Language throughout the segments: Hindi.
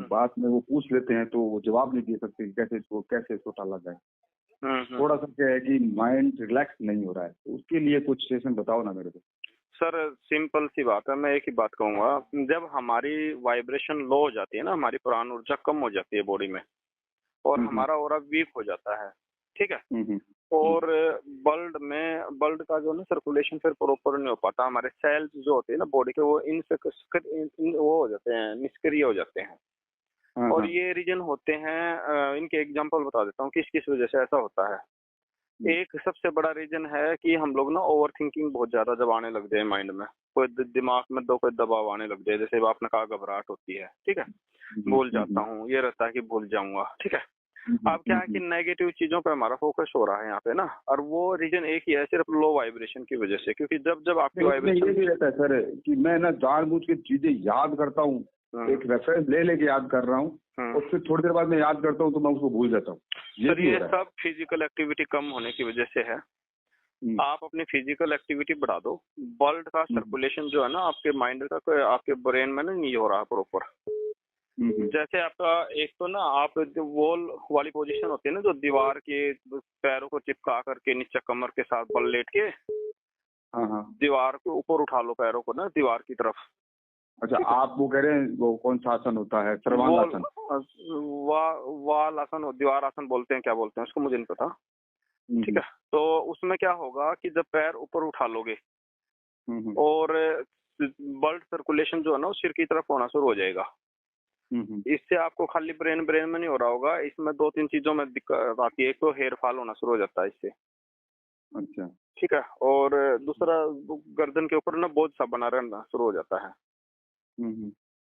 बात में वो पूछ लेते हैं तो वो जवाब नहीं दे सकते कि कैसे इसको टाला जाए। थोड़ा सा क्या है कि माइंड रिलैक्स नहीं हो रहा है, तो उसके लिए कुछ सेशन बताओ ना मेरे को। सर सिंपल सी बात है, मैं एक ही बात कहूंगा, जब हमारी वाइब्रेशन लो हो जाती है ना, हमारी प्राण ऊर्जा कम हो जाती है बॉडी में और हमारा ऑरा वीक हो जाता है, ठीक है। और ब्लड का जो ना सर्कुलेशन फिर प्रॉपर नहीं हो पाता, हमारे सेल्स जो होते हैं ना बॉडी के वो वो हो जाते हैं, निष्क्रिय हो जाते हैं। और ये रीजन होते हैं, इनके एग्जांपल बता देता हूँ किस किस वजह से ऐसा होता है। एक सबसे बड़ा रीजन है कि हम लोग ना ओवर थिंकिंग बहुत ज्यादा जब आने लग जाए माइंड में, कोई दिमाग में कोई दबाव आने लग जाए, जैसे आपने कहा घबराहट होती है, ठीक है, भूल जाता हूँ, ये रहता है कि भूल जाऊंगा, ठीक है। अब क्या है कि नेगेटिव चीजों पे हमारा फोकस हो रहा है यहाँ पे ना, और वो रीजन एक ही है, सिर्फ लो वाइब्रेशन की वजह से। क्योंकि जब जब आपकी वाइब्रेशन ये भी रहता है सर कि मैं ना जानबूझ के चीजें याद करता हूँ, एक रेफरेंस ले लेके याद कर रहा हूँ और फिर थोड़ी देर बाद मैं याद करता हूँ तो मैं उसको भूल जाता हूँ। ये सब फिजिकल एक्टिविटी कम होने की वजह से है। आप अपनी फिजिकल एक्टिविटी बढ़ा दो, ब्लड का सर्कुलेशन जो है ना आपके माइंड का, आपके ब्रेन में ना नहीं हो रहा प्रॉपर। जैसे आपका एक तो ना आप जो वॉल वाली पोजीशन होती है ना, जो दीवार के पैरों को चिपका करके नीचे कमर के साथ बल लेट के दीवार को ऊपर उठा लो, पैरों को ना दीवार की तरफ। अच्छा, आप वो कह रहे हैं वो कौन सा आसन होता है? सर्वांगासन, वाल आसन, दीवार आसन बोलते हैं, क्या बोलते हैं उसको मुझे नहीं पता, ठीक है। तो उसमें क्या होगा कि जब पैर ऊपर उठा लोगे और ब्लड सर्कुलेशन जो है ना वो सिर की तरफ होना शुरू हो जाएगा। इससे आपको खाली ब्रेन में नहीं हो रहा होगा, इसमें दो तीन चीजों में दिक्कत आती है। एक तो हेयर फॉल होना शुरू हो जाता है इससे, अच्छा, ठीक है, और दूसरा गर्दन के ऊपर ना बोझ सा बना रहना शुरू हो जाता है।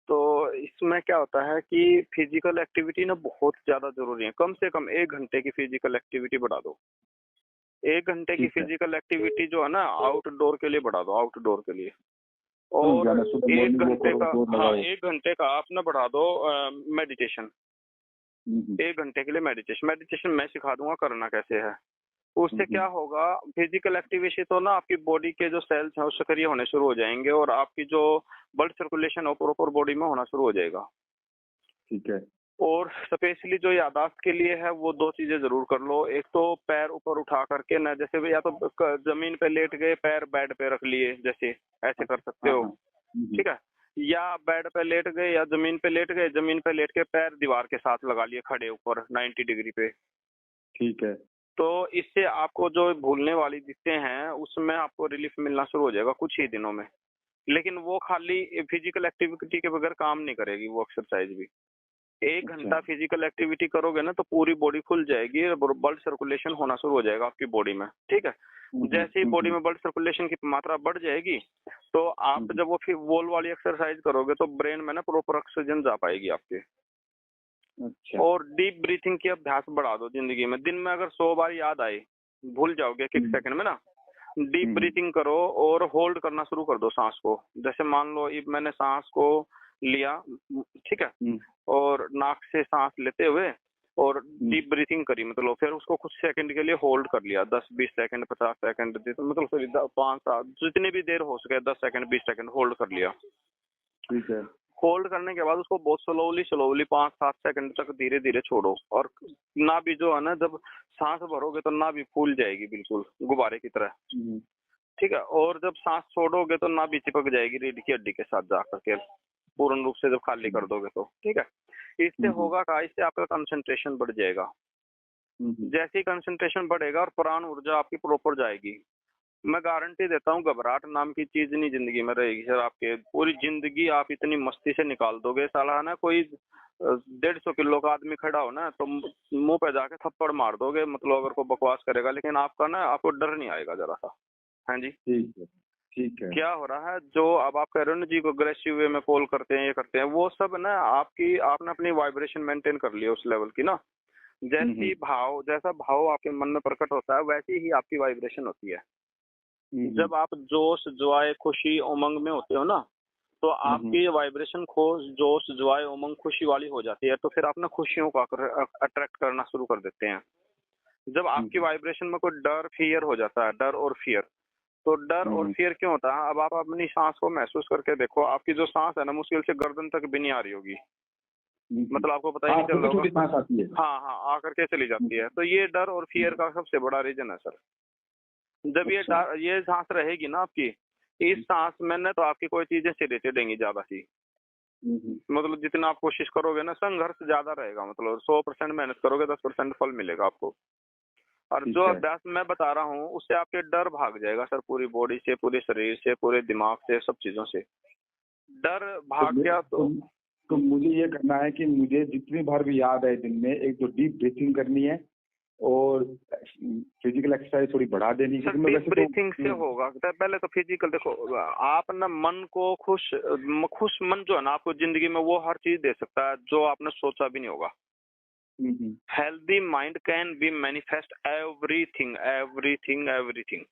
तो इसमें क्या होता है कि फिजिकल एक्टिविटी ना बहुत ज्यादा जरूरी है। कम से कम 1 घंटे की फिजिकल एक्टिविटी बढ़ा दो। 1 घंटे की फिजिकल एक्टिविटी जो है ना आउटडोर के लिए बढ़ा दो, आउटडोर के लिए। और 1 घंटे का, हाँ 1 घंटे का आप ना बढ़ा दो मेडिटेशन। 1 घंटे के लिए मेडिटेशन मैं सिखा दूंगा करना कैसे है। उससे क्या होगा, फिजिकल एक्टिविटी तो ना आपकी बॉडी के जो सेल्स हैं वो सक्रिय होने शुरू हो जाएंगे और आपकी जो ब्लड सर्कुलेशन है प्रॉपर बॉडी में होना शुरू हो जाएगा, ठीक है। और स्पेशली जो यादाश्त के लिए है वो 2 चीजें जरूर कर लो। एक तो पैर ऊपर उठा करके ना, जैसे भी या तो जमीन पे लेट गए, पैर बेड पे रख लिए, जैसे ऐसे कर सकते हो, ठीक है, या बेड पे लेट गए या जमीन पे लेट गए, जमीन पे लेट के पैर दीवार के साथ लगा लिए खड़े ऊपर 90 डिग्री पे, ठीक है। तो इससे आपको जो भूलने वाली दिक्कतें हैं उसमें आपको रिलीफ मिलना शुरू हो जाएगा कुछ ही दिनों में। लेकिन वो खाली फिजिकल एक्टिविटी के बगैर काम नहीं करेगी वो एक्सरसाइज भी। 1 घंटा फिजिकल एक्टिविटी करोगे ना तो पूरी बॉडी खुल जाएगी, ब्लड सर्कुलेशन होना शुरू हो जाएगा आपकी बॉडी में, ठीक है। जैसे ही बॉडी में ब्लड सर्कुलेशन की मात्रा बढ़ जाएगी तो आप जब वो फिर वॉल वाली एक्सरसाइज करोगे तो ब्रेन में ना प्रॉपर ऑक्सीजन जा पाएगी आपके। अच्छा। और डीप ब्रीथिंग की अभ्यास बढ़ा दो जिंदगी में। दिन में अगर 100 बार याद आए, भूल जाओगे एक सेकंड में ना, डीप ब्रीथिंग करो और होल्ड करना शुरू कर दो सांस को। जैसे मान लो मैंने सांस को लिया, ठीक है, और नाक से सांस लेते हुए और डीप ब्रीथिंग करी, मतलब फिर उसको कुछ सेकंड के लिए होल्ड कर लिया, 10-20 सेकंड, 50 सेकंड, मतलब 5-7 जितनी भी देर हो सके, 10 सेकंड 20 सेकंड होल्ड कर लिया, ठीक है। होल्ड करने के बाद उसको बहुत स्लोली 5-7 सेकंड तक धीरे धीरे छोड़ो। और ना भी जो है ना, जब सांस भरोगे तो ना भी फूल जाएगी बिल्कुल गुब्बारे की तरह, ठीक है, और जब सांस छोड़ोगे तो ना भी चिपक जाएगी रीढ़ की हड्डी के साथ जाकर के, पूर्ण रूप से जब खाली कर दोगे तो, ठीक है। इससे होगा क्या, इससे आपका कंसंट्रेशन बढ़ जाएगा। जैसे ही कंसंट्रेशन बढ़ेगा और प्राण ऊर्जा आपकी प्रॉपर जाएगी, मैं गारंटी देता हूँ घबराहट नाम की चीज नहीं जिंदगी में रहेगी सर। आपके पूरी जिंदगी आप इतनी मस्ती से निकाल दोगे, साला ना कोई 150 किलो का आदमी खड़ा हो ना तो मुंह पे जाके थप्पड़ मार दोगे, मतलब अगर कोई बकवास करेगा, लेकिन आपका ना आपको डर नहीं आएगा जरा सा। हाँ जी, ठीक है, ठीक है। क्या हो रहा है, जो अब आप कह रहे हो ना जी को अग्रेसिव वे में कॉल करते हैं, ये करते हैं, वो सब ना आपने अपनी वाइब्रेशन मेंटेन कर लिया उस लेवल की ना। जैसा भाव आपके मन में प्रकट होता है वैसी ही आपकी वाइब्रेशन होती है। जब आप जोश जॉय खुशी उमंग में होते हो ना तो आपकी वाइब्रेशन जोश जॉय उमंग खुशी वाली हो जाती है, तो फिर आप ना खुशियों को अट्रैक्ट करना शुरू कर देते हैं। जब आपकी वाइब्रेशन में कोई डर फियर हो जाता है, डर और फियर, तो डर और फियर क्यों होता है? अब आप अपनी सांस को महसूस करके देखो, आपकी जो सांस है ना मुश्किल से गर्दन तक भी नहीं आ रही होगी, मतलब आपको पता ही नहीं चल रहा होगा। सांस आती है। हाँ हाँ, आकर के चली जाती है। तो ये डर और फियर का सबसे बड़ा रीजन है सर। जब ये सांस रहेगी ना आपकी, इस सांस में ना तो आपकी कोई चीजें सिरे चढ़ेंगी ज्यादा सी, मतलब जितना आप कोशिश करोगे ना, संघर्ष ज्यादा रहेगा, मतलब 100% मेहनत करोगे 10% फल मिलेगा आपको। और जो अभ्यास मैं बता रहा हूँ उससे आपके डर भाग जाएगा सर, पूरी बॉडी से, पूरे शरीर से, पूरे दिमाग से, सब चीजों से डर भाग गया। तो मुझे ये करना है कि मुझे जितनी बार भी याद आए दिन में, एक तो डीप ब्रीथिंग करनी है और फिजिकल एक्सरसाइज थोड़ी बढ़ा देनी है। डीप ब्रीथिंग से होगा। पहले तो फिजिकल देखो, आप ना मन को खुश मन जो है ना आपको जिंदगी में, वो हर चीज दे सकता है जो आपने सोचा भी नहीं होगा। Healthy mind can be manifest everything everything everything.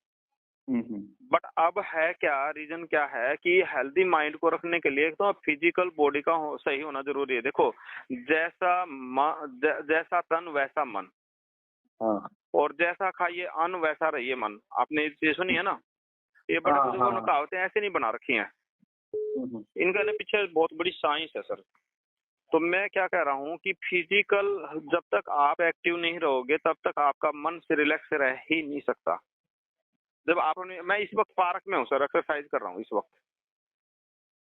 But अब है क्या, रीजन क्या है कि हेल्दी माइंड को रखने के लिए तो फिजिकल बॉडी का सही होना जरूरी है। देखो, जैसा तन वैसा मन, और जैसा खाइए अन्न वैसा रहिए मन। आपने ये सुनी है ना? ये बड़े बुजुर्गों ने कहावतें ऐसे नहीं बना रखी हैं, इनका पीछे बहुत बड़ी साइंस है सर। तो मैं क्या कह रहा हूँ कि फिजिकल जब तक आप एक्टिव नहीं रहोगे तब तक आपका मन से रिलैक्स रह ही नहीं सकता। जब आपने, मैं इस वक्त पार्क में हूँ सर, एक्सरसाइज कर रहा हूँ इस वक्त।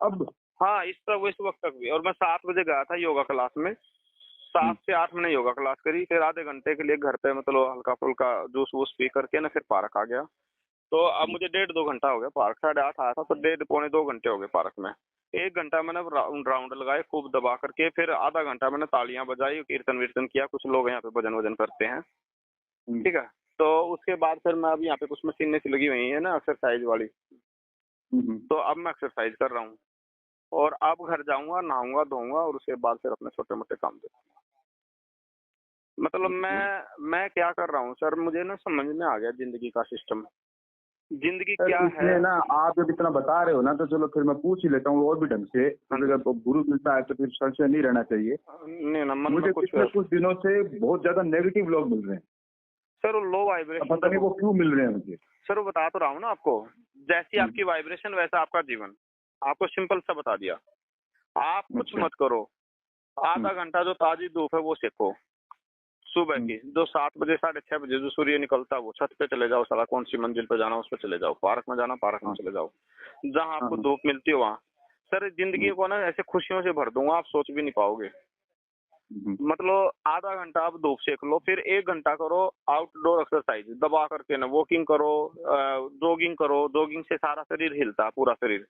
अब हाँ, इस वक्त तक भी। और मैं 7 बजे गया था योगा क्लास में, 7 से 8 मैंने योगा क्लास करी, फिर आधे घंटे के लिए घर पे मतलब हल्का फुल्का जूस वूस पी करके ना फिर पार्क आ गया। तो अब मुझे 1.5-2 घंटा हो गया पार्क, 8:30 आया था तो 1.5-पौने 2 घंटे हो गए पार्क में। 1 घंटा मैंने राउंड लगाए खूब दबा करके, फिर आधा घंटा मैंने तालियां बजाई, कीर्तन वीर्तन किया, कुछ लोग यहाँ पे भजन वजन करते हैं, ठीक है। तो उसके बाद फिर मैं अब यहाँ पे कुछ मशीनें सी लगी हुई है ना एक्सरसाइज वाली, तो अब मैं एक्सरसाइज कर रहा हूँ और अब घर जाऊंगा, नहाऊंगा धोऊंगा और उसके बाद फिर अपने छोटे मोटे काम देखूंगा। मतलब मैं क्या कर रहा हूँ सर, मुझे ना समझ में आ गया जिंदगी का सिस्टम, जिंदगी क्या है ना। आप जब इतना बता रहे हो ना तो चलो फिर मैं पूछ ही लेता हूँ और भी ढंग से। अगर गुरु मिलता है तो फिर संशय नहीं रहना चाहिए। नहीं ना, मन मुझे पिछले कुछ दिनों से बहुत ज्यादा नेगेटिव लोग मिल रहे हैं सर। वो लो वाइब्रेशन, पता नहीं वो क्यों मिल रहे हैं मुझे सर। वो बता तो रहा हूँ ना आपको, जैसी आपकी वाइब्रेशन वैसा आपका जीवन। आपको सिंपल सा बता दिया। आप कुछ मत करो, आधा घंटा जो ताजी धूप है वो सेको सुबह की, जो 7 बजे 6:30 बजे जो सूर्य निकलता है वो छत पे चले जाओ, साला कौन सी मंजिल पे जाना उस पे चले जाओ, पार्क में जाना पार्क में चले जाओ, जहाँ आपको धूप मिलती हो वहाँ। सर जिंदगी को ना ऐसे खुशियों से भर दूंगा, आप सोच भी नहीं पाओगे। मतलब आधा घंटा आप धूप सेक लो, फिर 1 घंटा करो आउटडोर एक्सरसाइज, दबा करके ना वॉकिंग करो, जॉगिंग करो। जॉगिंग से सारा शरीर हिलता, पूरा शरीर।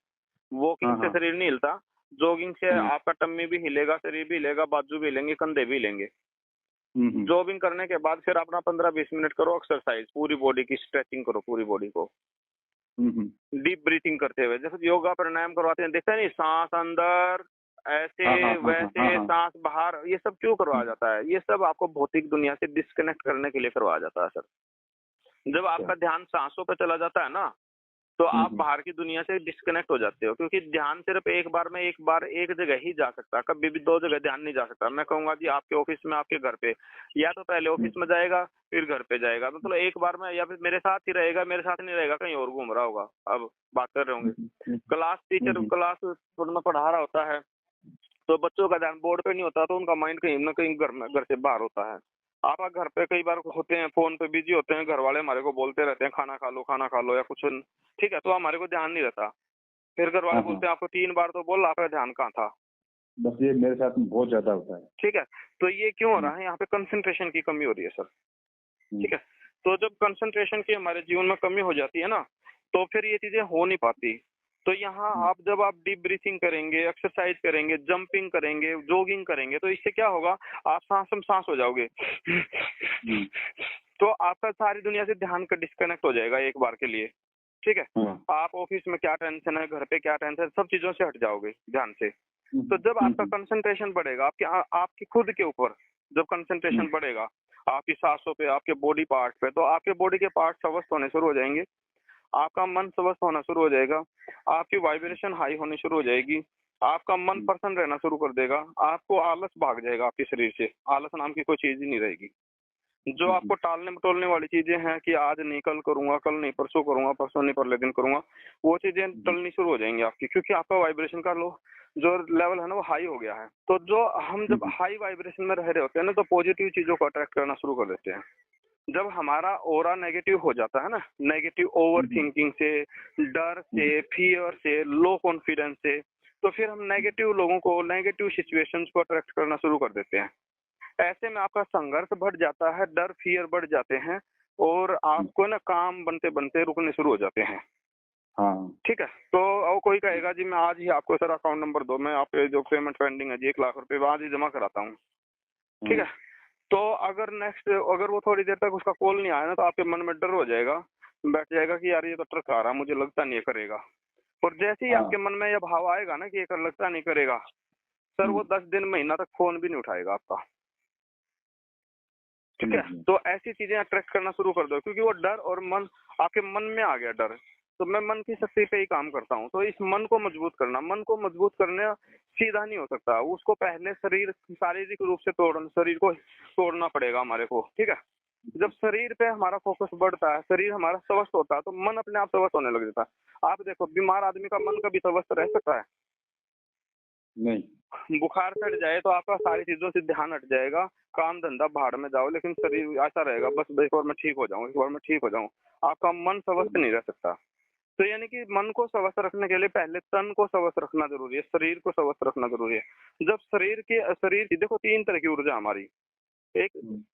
वॉकिंग से शरीर नहीं हिलता, जॉगिंग से आपका टम्मी भी हिलेगा, शरीर भी हिलेगा, बाजू भी हिलेंगे, कंधे भी हिलेंगे। जॉगिंग करने के बाद फिर अपना 15-20 मिनट करो एक्सरसाइज, पूरी बॉडी की स्ट्रेचिंग करो, पूरी बॉडी को डीप ब्रीथिंग करते हुए। जैसे योगा प्राणायाम करवाते हैं, देखते हैं नहीं, सांस अंदर ऐसे वैसे, सांस बाहर, ये सब क्यों करवाया जाता है? ये सब आपको भौतिक दुनिया से डिस्कनेक्ट करने के लिए करवाया जाता है सर। जब आपका ध्यान सांसों पे चला जाता है ना तो आप बाहर की दुनिया से डिस्कनेक्ट हो जाते हो, क्योंकि ध्यान सिर्फ एक बार एक जगह ही जा सकता है, कभी भी 2 जगह ध्यान नहीं जा सकता। मैं कहूंगा जी आपके ऑफिस में, आपके घर पे, या तो पहले ऑफिस में जाएगा फिर घर पे जाएगा, मतलब एक बार में, या फिर मेरे साथ ही रहेगा, मेरे साथ नहीं रहेगा, कहीं और घूम रहा होगा। अब बात कर रहे होंगे, क्लास टीचर क्लास में पढ़ा रहा होता है तो बच्चों का ध्यान बोर्ड पे नहीं होता, तो उनका माइंड कहीं ना कहीं घर से बाहर होता है। आप घर पे कई बार होते हैं, फोन पे बिजी होते हैं, घर वाले हमारे को बोलते रहते हैं खाना खा लो या कुछ, ठीक है, तो हमारे को ध्यान नहीं रहता। फिर घर वाले बोलते हैं आपको 3 बार तो बोल, आपका ध्यान कहाँ था। बस ये मेरे साथ बहुत ज्यादा होता है, ठीक है। तो ये क्यों हो रहा है? यहाँ पे कंसंट्रेशन की कमी हो रही है सर, ठीक है। तो जब कंसंट्रेशन की हमारे जीवन में कमी हो जाती है ना, तो फिर ये चीजें हो नहीं पाती। तो यहाँ जब आप डीप ब्रीथिंग करेंगे, एक्सरसाइज करेंगे, जंपिंग करेंगे, जॉगिंग करेंगे, तो इससे क्या होगा, आप सांस हो जाओगे तो आपका सारी दुनिया से ध्यान का डिस्कनेक्ट हो जाएगा एक बार के लिए, ठीक है। आप ऑफिस में क्या टेंशन है, घर पे क्या टेंशन है, सब चीजों से हट जाओगे ध्यान से। तो जब आपका कंसंट्रेशन बढ़ेगा आपकी खुद के ऊपर, जब कंसंट्रेशन बढ़ेगा आपकी सांसों पे, आपके बॉडी पार्ट पे, तो आपके बॉडी के पार्ट स्वस्थ होने शुरू हो जाएंगे, आपका मन स्वस्थ होना शुरू हो जाएगा, आपकी वाइब्रेशन हाई होनी शुरू हो जाएगी, आपका मन प्रसन्न रहना शुरू कर देगा, आपको आलस भाग जाएगा आपके शरीर से, आलस नाम की कोई चीज ही नहीं रहेगी। जो आपको टालने मटोलने वाली चीजें हैं कि आज नहीं कल करूंगा, कल नहीं परसों करूंगा, परसों नहीं परले दिन करूंगा, वो चीजें टलनी शुरू हो जाएंगी आपकी, क्योंकि आपका वाइब्रेशन का लो जो लेवल है ना वो हाई हो गया है। तो जो हम जब हाई वाइब्रेशन में रह रहे होते हैं ना, तो पॉजिटिव चीजों को अट्रैक्ट करना शुरू कर देते हैं। जब हमारा ऑरा नेगेटिव हो जाता है ना, नेगेटिव ओवर थिंकिंग से, डर से, फियर से, लो कॉन्फिडेंस से, तो फिर हम नेगेटिव लोगों को, नेगेटिव सिचुएशंस को अट्रैक्ट करना शुरू कर देते हैं। ऐसे में आपका संघर्ष बढ़ जाता है, डर फियर बढ़ जाते हैं, और आपको ना काम बनते बनते रुकने शुरू हो जाते हैं। हाँ ठीक है। तो और कोई कहेगा जी मैं आज ही आपको सर अकाउंट नंबर दो, मैं आपके जो पेमेंट पेंडिंग है जी 1 लाख रुपए आज ही जमा कराता हूँ। ठीक है। तो अगर अगर वो थोड़ी देर तक उसका कॉल नहीं आया ना, तो आपके मन में डर हो जाएगा, बैठ जाएगा कि यार ये तो ट्रक आ रहा, मुझे लगता नहीं करेगा। और जैसे ही आपके मन में यह भाव आएगा ना कि ये लगता नहीं करेगा सर, वो 10 दिन महीना तक फोन भी नहीं उठाएगा आपका। ठीक है। तो ऐसी चीजें अट्रैक्ट करना शुरू कर दो, क्योंकि वो डर और मन आपके मन में आ गया डर, तो मैं मन की शक्ति पे ही काम करता हूँ। तो इस मन को मजबूत करना, मन को मजबूत करने सीधा नहीं हो सकता, उसको पहले शारीरिक रूप से शरीर को तोड़ना पड़ेगा हमारे को। ठीक है। जब शरीर पे हमारा फोकस बढ़ता है, शरीर हमारा स्वस्थ होता है, तो मन अपने आप स्वस्थ होने लग जाता है। आप देखो बीमार आदमी का मन कभी स्वस्थ रह सकता है? नहीं। बुखार चढ़ जाए तो आपका सारी चीजों से ध्यान हट जाएगा, काम धंधा भाड़ में जाओ, लेकिन शरीर ऐसा रहेगा बस एक बार मैं ठीक हो जाऊं, एक बार मैं ठीक हो जाऊं। आपका मन स्वस्थ नहीं रह सकता। तो यानी कि मन को स्वस्थ रखने के लिए पहले तन को स्वस्थ रखना जरूरी है, शरीर को स्वस्थ रखना जरूरी है। जब शरीर की देखो 3 तरह की ऊर्जा हमारी, एक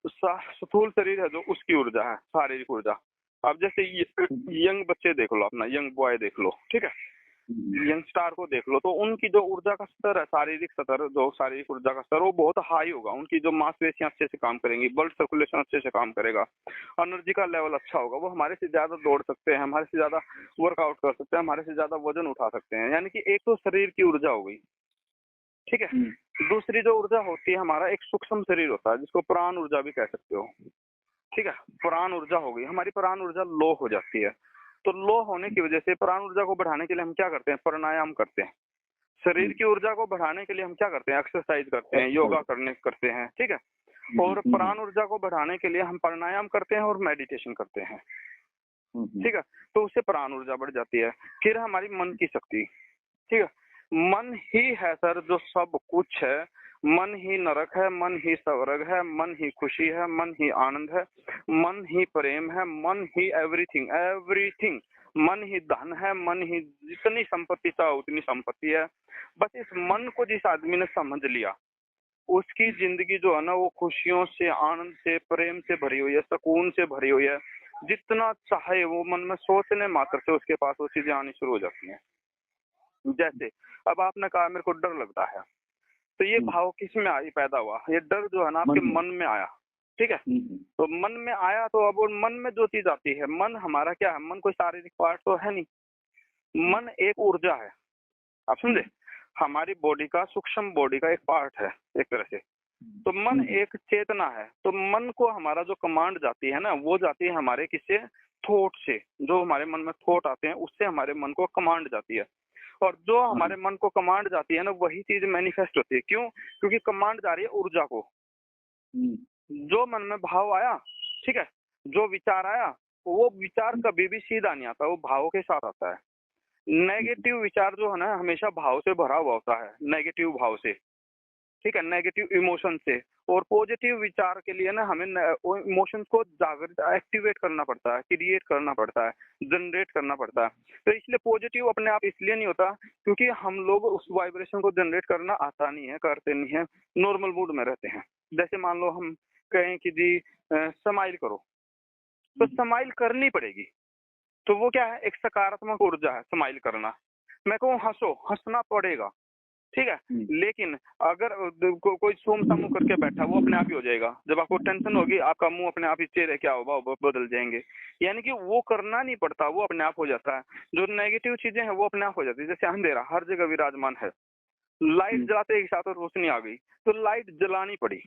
स्थूल शरीर है जो उसकी ऊर्जा है, शारीरिक ऊर्जा। अब जैसे यंग बच्चे देख लो, अपना यंग बॉय देख लो, ठीक है, यंगस्टार को देख लो, तो उनकी जो ऊर्जा का स्तर है, शारीरिक स्तर, जो शारीरिक ऊर्जा का स्तर वो बहुत हाई होगा। उनकी जो मांसपेशियां अच्छे से काम करेंगी, ब्लड सर्कुलेशन अच्छे से काम करेगा, एनर्जी का लेवल अच्छा होगा, वो हमारे से ज्यादा दौड़ सकते हैं, हमारे से ज्यादा वर्कआउट कर सकते हैं, हमारे से ज्यादा वजन उठा सकते हैं। यानी कि एक तो शरीर की ऊर्जा हो गई। ठीक है। दूसरी जो ऊर्जा होती है हमारा, एक सूक्ष्म शरीर होता है जिसको प्राण ऊर्जा भी कह सकते हो। ठीक है। प्राण ऊर्जा हो गई, हमारी प्राण ऊर्जा लो हो जाती है। तो लो होने की वजह से प्राण ऊर्जा को बढ़ाने के लिए हम क्या करते हैं? प्राणायाम करते हैं। शरीर की ऊर्जा को बढ़ाने के लिए हम क्या करते हैं? एक्सरसाइज करते हैं, योगा करते हैं। ठीक है। और प्राण ऊर्जा को बढ़ाने के लिए हम प्राणायाम करते हैं और मेडिटेशन करते हैं। ठीक है। तो उससे प्राण ऊर्जा बढ़ जाती है। फिर हमारी मन की शक्ति, ठीक है, मन ही है सर जो सब कुछ है। मन ही नरक है, मन ही स्वर्ग है, मन ही खुशी है, मन ही आनंद है, मन ही प्रेम है, मन ही एवरीथिंग एवरीथिंग, मन ही धन है, मन ही जितनी संपत्ति चाहो उतनी संपत्ति है। बस इस मन को जिस आदमी ने समझ लिया, उसकी जिंदगी जो है ना वो खुशियों से, आनंद से, प्रेम से भरी हुई है, सुकून से भरी हुई है। जितना चाहे वो मन में सोचने मात्र से उसके पास वो चीजें आनी शुरू हो जाती हैं। जैसे अब आपने कहा मेरे को डर लगता है, तो ये भाव किस में आई पैदा हुआ? ये डर जो है ना आपके मन में आया। ठीक है। तो मन में आया, तो अब मन में जो चीज आती है, मन हमारा क्या है? मन कोई शारीरिक पार्ट तो है नहीं, मन एक ऊर्जा है। आप समझे? हमारी बॉडी का, सूक्ष्म बॉडी का एक पार्ट है एक तरह से। तो मन एक चेतना है। तो मन को हमारा जो कमांड जाती है ना, वो जाती है हमारे किससे? थॉट से। जो हमारे मन में थॉट आते हैं उससे हमारे मन को कमांड जाती है। और जो हमारे मन को कमांड जाती है ना, वही चीज मैनिफेस्ट होती है। क्यों? क्योंकि कमांड जा रही है ऊर्जा को। जो मन में भाव आया, ठीक है, जो विचार आया, वो विचार कभी भी सीधा नहीं आता, वो भावों के साथ आता है। नेगेटिव विचार जो है ना हमेशा भाव से भरा हुआ होता है, नेगेटिव भाव से। ठीक है, नेगेटिव इमोशन से। और पॉजिटिव विचार के लिए ना हमें इमोशंस को जागृत, एक्टिवेट करना पड़ता है, क्रिएट करना पड़ता है, जनरेट करना पड़ता है। तो इसलिए पॉजिटिव अपने आप इसलिए नहीं होता क्योंकि हम लोग उस वाइब्रेशन को जनरेट करना आता नहीं है, करते नहीं है, नॉर्मल मूड में रहते हैं। जैसे मान लो हम कहें कि जी स्माइल करो, तो स्माइल करनी पड़ेगी। तो वो क्या है? एक सकारात्मक ऊर्जा है स्माइल करना। मैं कहूँ हंसो, हंसना पड़ेगा। ठीक है। लेकिन अगर कोई सूम सा मुंह करके बैठा, वो अपने आप ही हो जाएगा। जब आपको टेंशन होगी, आपका मुंह अपने आप ही, चेहरे क्या होगा बदल जाएंगे। यानी कि वो करना नहीं पड़ता, वो अपने आप हो जाता है। जो नेगेटिव चीजें हैं वो अपने आप हो जाती है। जैसे अंधेरा हर जगह विराजमान है, लाइट जलाते एक साथ रोशनी आ गई, तो लाइट जलानी पड़ी।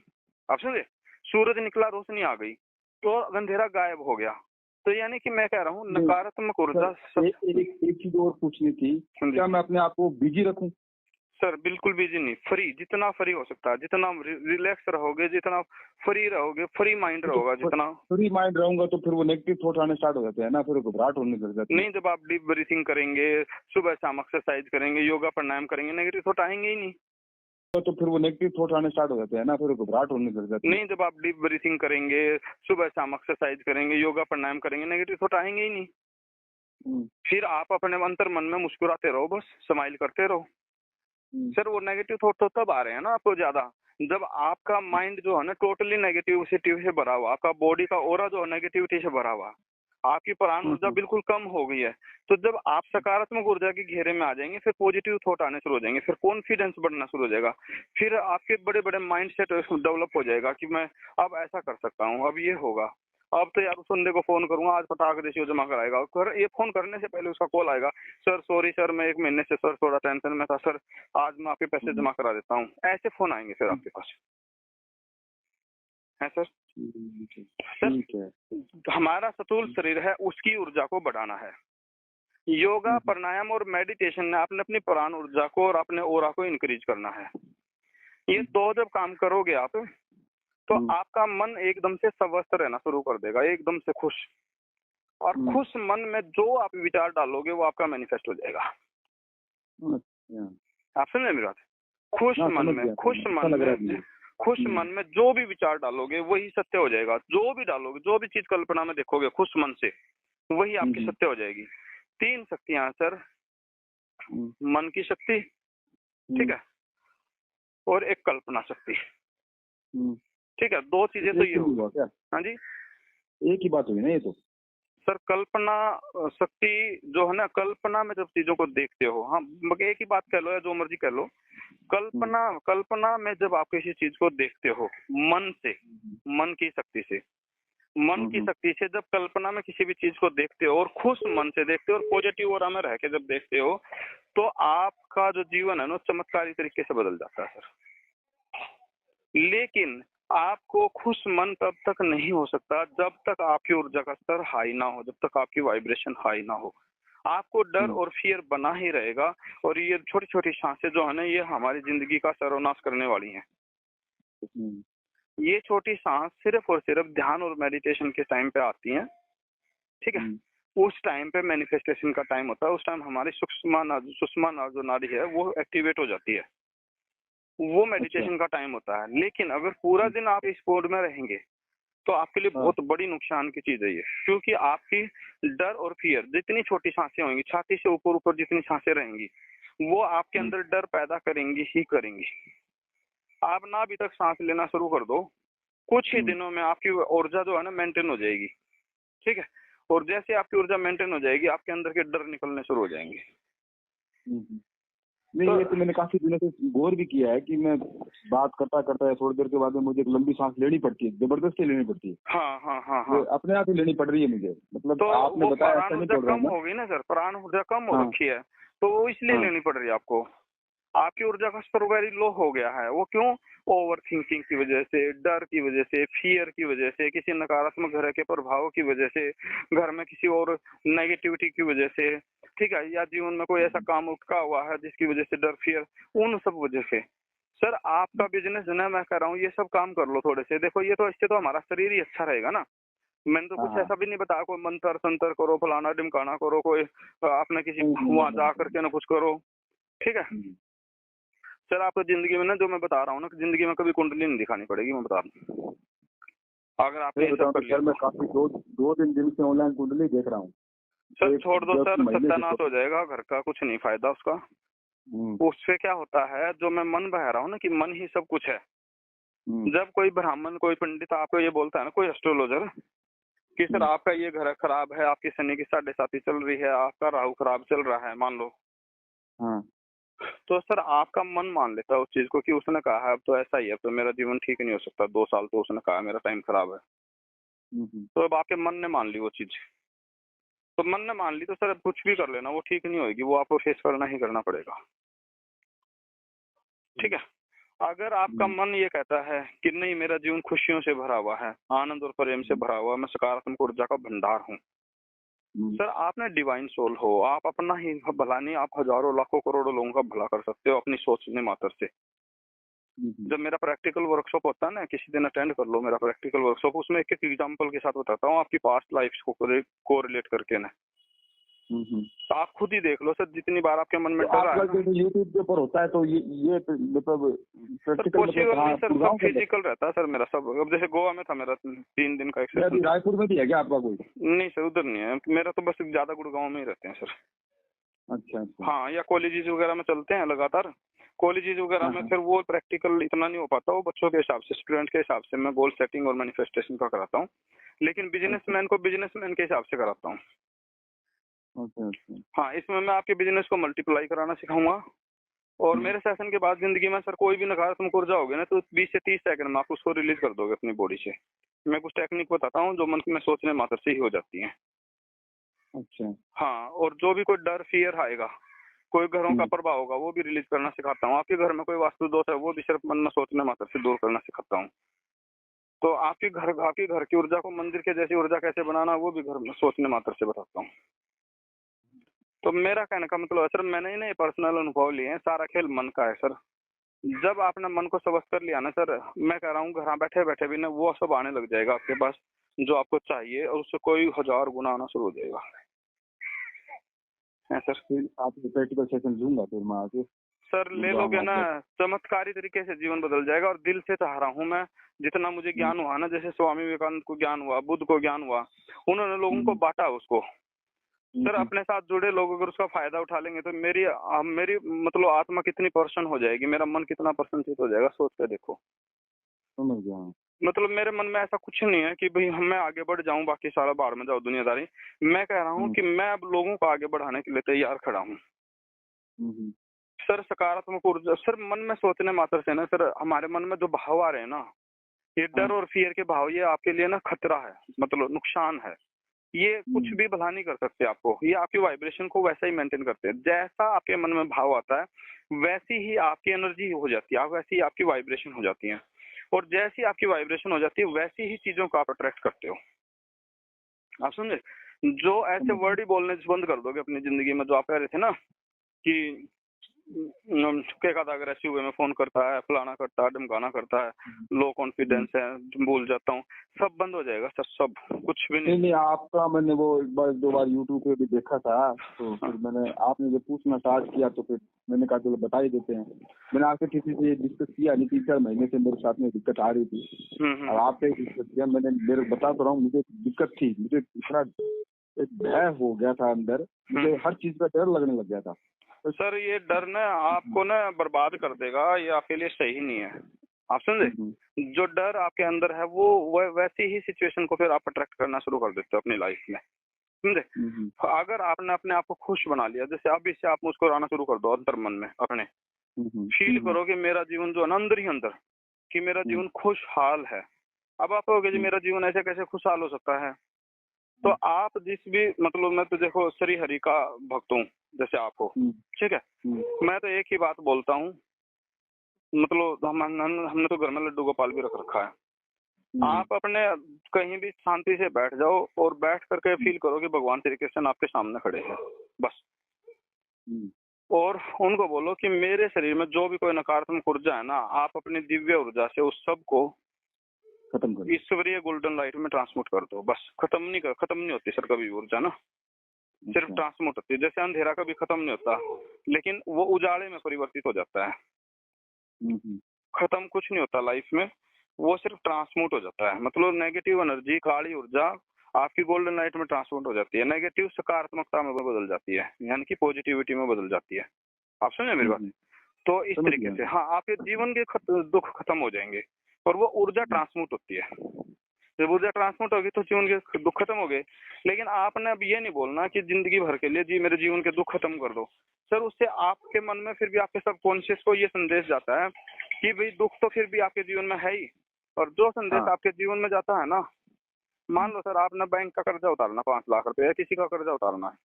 आप समझे? सूरज निकला, रोशनी आ गई, तो अंधेरा गायब हो गया। तो यानी कि मैं कह रहा हूँ नकारात्मक ऊर्जा। एक चीज और पूछनी थी, क्या मैं अपने आप को बिजी रखूं? सर बिल्कुल बिजी नहीं, फ्री, जितना फ्री हो सकता है, जितना रिलैक्स रहोगे, जितना फ्री रहोगे, फ्री माइंड रहोगा, जितना फ्री माइंड रहूंगा तो फिर वो नेगेटिव थॉट आने स्टार्ट हो जाते हैं ना, फिर घबराहट होने लग जाती है। नहीं, जब आप डीप ब्रीथिंग करेंगे, सुबह शाम एक्सरसाइज करेंगे, योगा प्राणायाम करेंगे, नेगेटिव थॉट आएंगे ही नहीं। तो फिर वो नेगेटिव थॉट आने स्टार्ट हो जाते हैं ना, फिर घबराहट होने लग जाती है। नहीं, जब आप डीप ब्रीथिंग करेंगे, सुबह शाम एक्सरसाइज करेंगे, योगा प्राणायाम करेंगे, नेगेटिव थॉट आएंगे ही नहीं। फिर आप अपने अंतर मन में मुस्कुराते रहो, बस स्माइल करते रहो। सर वो नेगेटिव थॉट तो तब आ रहे हैं ना आपको ज्यादा, जब आपका माइंड जो है ना टोटली नेगेटिविटी से भरा हुआ, आपका बॉडी का ऑरा जो है नेगेटिविटी से भरा हुआ, आपकी प्राण ऊर्जा बिल्कुल कम हो गई है। तो जब आप सकारात्मक ऊर्जा के घेरे में आ जाएंगे, फिर पॉजिटिव थॉट आने शुरू हो जाएंगे, फिर कॉन्फिडेंस बढ़ना शुरू हो जाएगा, फिर आपके बड़े बड़े माइंड सेट डेवलप हो जाएगा कि मैं अब ऐसा कर सकता हूँ, अब ये होगा, अब तो यार उस बंदे को फोन करूंगा, आज पटाख रेशियो जमा कराएगा, और ये फोन करने से पहले उसका कॉल आएगा, सर सॉरी सर, मैं 1 महीने से सर थोड़ा टेंशन में था सर, आज मैं आपके पैसे जमा करा देता हूँ, ऐसे फोन आएंगे सर आपके पास, है सर। सर हमारा सतुल शरीर है, उसकी ऊर्जा को बढ़ाना है। योगा प्राणायाम और मेडिटेशन ने आपने अपनी प्राण ऊर्जा को और अपने ऑरा को इंक्रीज करना है। ये दो जब काम करोगे आप, तो आपका मन एकदम से स्वस्थ रहना शुरू कर देगा, एकदम से खुश, और खुश मन में जो आप विचार डालोगे वो आपका मैनिफेस्ट हो जाएगा। आप समझे मेरी बात? खुश मन में जो भी विचार डालोगे वही सत्य हो जाएगा। जो भी डालोगे, जो भी चीज कल्पना में देखोगे खुश मन से, वही आपकी सत्य हो जाएगी। 3 शक्तियां सर, मन की शक्ति, ठीक है, और एक कल्पना शक्ति, ठीक है, 2 चीजें तो ये होगा क्या? हाँ जी, एक ही बात हुई ना ये तो। सर कल्पना शक्ति जो है ना, कल्पना में जब चीजों को देखते हो, हाँ एक ही बात कह लो या जो मर्जी कह लो, कल्पना में जब आप किसी चीज को देखते हो मन से, मन की शक्ति से, मन की शक्ति से जब कल्पना में किसी भी चीज को देखते हो और खुश मन से देखते हो और पॉजिटिव ऑरा में रह के जब देखते हो, तो आपका जो जीवन है ना चमत्कारी तरीके से बदल जाता है सर। लेकिन आपको खुश मन तब तक नहीं हो सकता जब तक आपकी ऊर्जा का स्तर हाई ना हो, जब तक आपकी वाइब्रेशन हाई ना हो। आपको डर और फियर बना ही रहेगा, और ये छोटी छोटी सांसें जो है ना, ये हमारी जिंदगी का सर्वनाश करने वाली हैं। ये छोटी सांस सिर्फ और सिर्फ ध्यान और मेडिटेशन के टाइम पे आती हैं, ठीक है। उस टाइम पे मैनिफेस्टेशन का टाइम होता है, उस टाइम हमारी सुषमा जो नाड़ी है वो एक्टिवेट हो जाती है, वो मेडिटेशन का टाइम होता है। लेकिन अगर पूरा दिन आप इस मोड में रहेंगे तो आपके लिए बहुत बड़ी नुकसान की चीज है ये, क्योंकि आपकी डर और फियर, जितनी छोटी सांसें होंगी, छाती से ऊपर ऊपर जितनी सांसें रहेंगी, वो आपके अंदर डर पैदा करेंगी ही करेंगी। आप ना अभी तक सांस लेना शुरू कर दो, कुछ ही दिनों में आपकी ऊर्जा जो है ना मेंटेन हो जाएगी, ठीक है। और जैसे आपकी ऊर्जा मेंटेन हो जाएगी, आपके अंदर के डर निकलने शुरू हो जाएंगे। नहीं, ये तो मैंने काफी दिनों से गौर भी किया है कि मैं बात करता करता है, थोड़ी देर के बाद में मुझे एक लंबी सांस लेनी पड़ती है, जबरदस्ती लेनी पड़ती है। हाँ। अपने आप ही लेनी पड़ रही है मुझे, मतलब तो आपने बताया ऐसा नहीं पड़ रहा है कम हो गई ना सर, प्राण ऊर्जा कम हो रखी है, तो वो इसलिए लेनी पड़ रही है आपको। आपकी ऊर्जा का स्तर वेरी लो हो गया है। वो क्यों? ओवर थिंकिंग की वजह से, डर की वजह से, फियर की वजह से, किसी नकारात्मक घर के प्रभाव की वजह से, घर में किसी और नेगेटिविटी की वजह से, ठीक है, या जीवन में कोई ऐसा काम उठका हुआ है जिसकी वजह से डर, फियर, उन सब वजह से। सर आपका बिजनेस है ना, मैं कह रहा हूँ ये सब काम कर लो थोड़े से। देखो ये तो, इससे तो हमारा शरीर ही अच्छा रहेगा ना। मैंने तो कुछ ऐसा भी नहीं बताया कोई मंत्र संतर करो, फलाना ढिमकाना करो, कोई आपने किसी वहां जा करके ना कुछ करो, ठीक है। सर आपको जिंदगी में ना, जो मैं बता रहा हूँ ना, जिंदगी में कभी कुंडली नहीं दिखानी पड़ेगी, मैं बता रहा हूँ। अगर आपने मैं काफी 2-3 दिन से ऑनलाइन कुंडली देख रहा हूँ। सर छोड़ दो सर, सत्यानाश हो जाएगा घर का, कुछ नहीं फायदा उसका। उससे क्या होता है, जो मैं मन बह रहा हूँ ना कि मन ही सब कुछ है। जब कोई ब्राह्मण, कोई पंडित आपको ये बोलता है ना, कोई एस्ट्रोलॉजर, कि सर आपका ये घर खराब है, आपकी शनि की 7.5 चल रही है, आपका राहु खराब चल रहा है, मान लो, तो सर आपका मन मान लेता है उस चीज को कि उसने कहा है अब तो ऐसा ही है, तो मेरा जीवन ठीक नहीं हो सकता, 2 साल तो उसने कहा मेरा टाइम खराब है। तो अब आपके मन ने मान ली वो चीज, तो मन ने मान ली, तो सर अब कुछ भी कर लेना वो ठीक नहीं होगी, वो आपको फेस करना ही करना पड़ेगा, ठीक है। अगर आपका मन ये कहता है कि नहीं, मेरा जीवन खुशियों से भरा हुआ है, आनंद और प्रेम से भरा हुआ, मैं सकारात्मक ऊर्जा का भंडार हूँ, सर आपने डिवाइन सोल हो, आप अपना ही भला नहीं, आप हजारों लाखों करोड़ों लोगों का भला कर सकते हो अपनी सोचने मात्र से। जब मेरा प्रैक्टिकल वर्कशॉप होता है ना, किसी दिन अटेंड कर लो मेरा प्रैक्टिकल वर्कशॉप, उसमें एक एक एग्जांपल के साथ बताता हूँ आपकी पास्ट लाइफ को कोरिलेट करके ना। तो आप खुद ही देख लो सर, जितनी बार आपके मन में डर आया ना, यूट्यूब के ऊपर होता है तो ये मतलब पॉसिबल नहीं सर, सब फिजिकल रहता है सर मेरा सब। अब जैसे गोवा में था मेरा 3 दिन का एक्सपीरियंस। रायपुर में भी है क्या आपका कोई? नहीं सर, उधर नहीं है मेरा, तो बस ज्यादा गुड़गांव में ही रहते हैं सर। अच्छा। हाँ, या कॉलेजेस वगैरह में चलते हैं लगातार। कॉलेजेस वगैरह में फिर वो प्रैक्टिकल इतना नहीं हो पाता, वो बच्चों के हिसाब से, स्टूडेंट के हिसाब से मैं गोल सेटिंग और मैनिफेस्टेशन का कराता हूँ, लेकिन बिजनेसमैन को बिजनेसमैन के हिसाब से कराता हूँ। हाँ, इसमें मैं आपके बिजनेस को मल्टीप्लाई कराना सिखाऊंगा। और मेरे सेशन के बाद जिंदगी में सर कोई भी नकारात्मक ऊर्जा होगी ना, तो 20 से 30 सेकंड में आप उसको रिलीज कर दोगे अपनी बॉडी से। मैं कुछ टेक्निक बताता हूँ जो मन में सोचने मात्र से ही हो जाती है। अच्छा। हाँ, और जो भी कोई डर फियर आएगा, कोई घरों का प्रभाव होगा, वो भी रिलीज करना सिखाता हूँ। आपके घर में कोई वास्तु दोष है, वो भी सिर्फ मन में सोचने मात्र से दूर करना सिखाता हूँ। तो आपके घर की ऊर्जा को मंदिर के जैसी ऊर्जा कैसे बनाना, वो भी घर में सोचने मात्र से बताता हूँ। तो मेरा कहने का मतलब है सर, मैंने ही नहीं पर्सनल अनुभव लिए हैं, सारा खेल मन का है सर। जब आपने मन को स्वस्थ कर लिया ना सर, मैं कह रहा हूँ घर बैठे बैठे भी ना वो सब आने लग जाएगा आपके पास जो आपको चाहिए, और उससे कोई 1000 गुना आना शुरू हो जाएगा। है सर। फिर आप प्रैक्टिकल सेशन लूंगा फिर मैं आके सर, ले लोगे ना, चमत्कारी तरीके से जीवन बदल जाएगा। और दिल से चाह रहा हूँ मैं, जितना मुझे ज्ञान हुआ ना, जैसे स्वामी विवेकानंद को ज्ञान हुआ, बुद्ध को ज्ञान हुआ, उन्होंने लोगों को बांटा उसको। सर अपने साथ जुड़े लोग अगर उसका फायदा उठा लेंगे तो मेरी मतलब आत्मा कितनी प्रसन्न हो जाएगी, मेरा मन कितना प्रसन्नचित हो जाएगा, सोच कर देखो। समझ गया। मतलब मेरे मन में ऐसा कुछ नहीं है कि भाई मैं आगे बढ़ जाऊं, बाकी सारा बाहर में जाओ दुनियादारी। मैं कह रहा हूं कि मैं अब लोगों को आगे बढ़ाने के लिए तैयार खड़ा हूं। सर सकारात्मक ऊर्जा, सर मन में सोचने मात्र से ना सर, हमारे मन में जो भाव आ रहे हैं ना, ये डर और फियर के भाव, ये आपके लिए ना खतरा है, मतलब नुकसान है। ये कुछ भी भला नहीं कर सकते आपको, ये आपकी वाइब्रेशन को वैसा ही मेंटेन करते हैं। जैसा आपके मन में भाव आता है वैसी ही आपकी एनर्जी हो जाती है, वैसी ही आपकी वाइब्रेशन हो जाती है। और जैसी आपकी वाइब्रेशन हो जाती है वैसी ही चीजों को आप अट्रैक्ट करते हो। आप समझे? जो ऐसे वर्ड ही बोलने बंद कर दोगे अपनी जिंदगी में, जो आप कह रहे थे ना कि अग्रेसिव वे में फोन करता है, फलाना करता है, ढमकाना करता है, लो कॉन्फिडेंस है, भूल जाता हूँ, सब बंद हो जाएगा सर, सब कुछ भी नहीं। आपका मैंने वो एक बार 2 बार यूट्यूब पे भी देखा था, तो फिर मैंने आपने जब पूछना स्टार्ट किया तो फिर मैंने कहा चलो बता ही देते हैं। मैंने आपसे किसी से डिस्कस किया नहीं, 3-4 महीने से मेरे साथ में दिक्कत आ रही थी, और आपसे डिस्कस किया। मैंने बता तो रहा हूँ, मुझे दिक्कत थी, मुझे इतना एक भय हो गया था अंदर, मुझे हर चीज का डर लगने लग गया था। तो सर ये डर ना आपको ना बर्बाद कर देगा, ये आपके लिए सही नहीं है। आप समझे? जो डर आपके अंदर है वो वैसी ही सिचुएशन को फिर आप अट्रैक्ट करना शुरू कर देते हो अपनी लाइफ में। समझे? अगर आपने अपने आप को खुश बना लिया, जैसे अभी से आप मुस्कुराना शुरू कर दो अंतर मन में अपने, फील करो कि मेरा जीवन जो है ना अंदर ही अंदर, कि मेरा जीवन खुशहाल है। अब आप कहोगे जी मेरा जीवन ऐसे कैसे खुशहाल हो सकता है? तो आप जिस भी, मतलब मैं तो देखो श्री हरि का भक्त हूँ जैसे आप हो, ठीक है, मैं तो एक ही बात बोलता हूँ, मतलब हमने तो घर में लड्डू गोपाल भी रख रखा है। आप अपने कहीं भी शांति से बैठ जाओ और बैठ करके फील करो कि भगवान श्री कृष्ण आपके सामने खड़े हैं बस। और उनको बोलो कि मेरे शरीर में जो भी कोई नकारात्मक ऊर्जा है ना, आप अपनी दिव्य ऊर्जा से उस सब को खत्म करो, ईश्वरीय गोल्डन लाइट में ट्रांसमिट कर दो बस। खत्म नहीं होती सर कभी ऊर्जा ना, सिर्फ ट्रांसमिट होती है। जैसे अंधेरा कभी खत्म नहीं होता, लेकिन वो उजाले में परिवर्तित हो जाता है। खत्म कुछ नहीं होता लाइफ में, वो सिर्फ ट्रांसमिट हो जाता है। मतलब नेगेटिव एनर्जी, काली ऊर्जा आपकी गोल्डन लाइट में ट्रांसमिट हो जाती है, नेगेटिव सकारात्मकता में बदल जाती है, यानी कि पॉजिटिविटी में बदल जाती है। आप समझे मेरी बात? तो इस तरीके से हाँ, आपके जीवन के दुख खत्म हो जाएंगे और वो ऊर्जा ट्रांसमिट होती है। जब ऊर्जा ट्रांसमिट होगी तो जीवन के दुख खत्म हो गए। लेकिन आपने अब ये नहीं बोलना कि जिंदगी भर के लिए जी मेरे जीवन के दुख खत्म कर दो। सर उससे आपके मन में फिर भी, आपके सबकॉन्शियस को ये संदेश जाता है कि भाई दुख तो फिर भी आपके जीवन में है ही। और जो संदेश आपके जीवन में जाता है ना, मान लो सर आपने बैंक का कर्जा उतारना 5 लाख रुपए, या किसी का कर्जा उतारना है,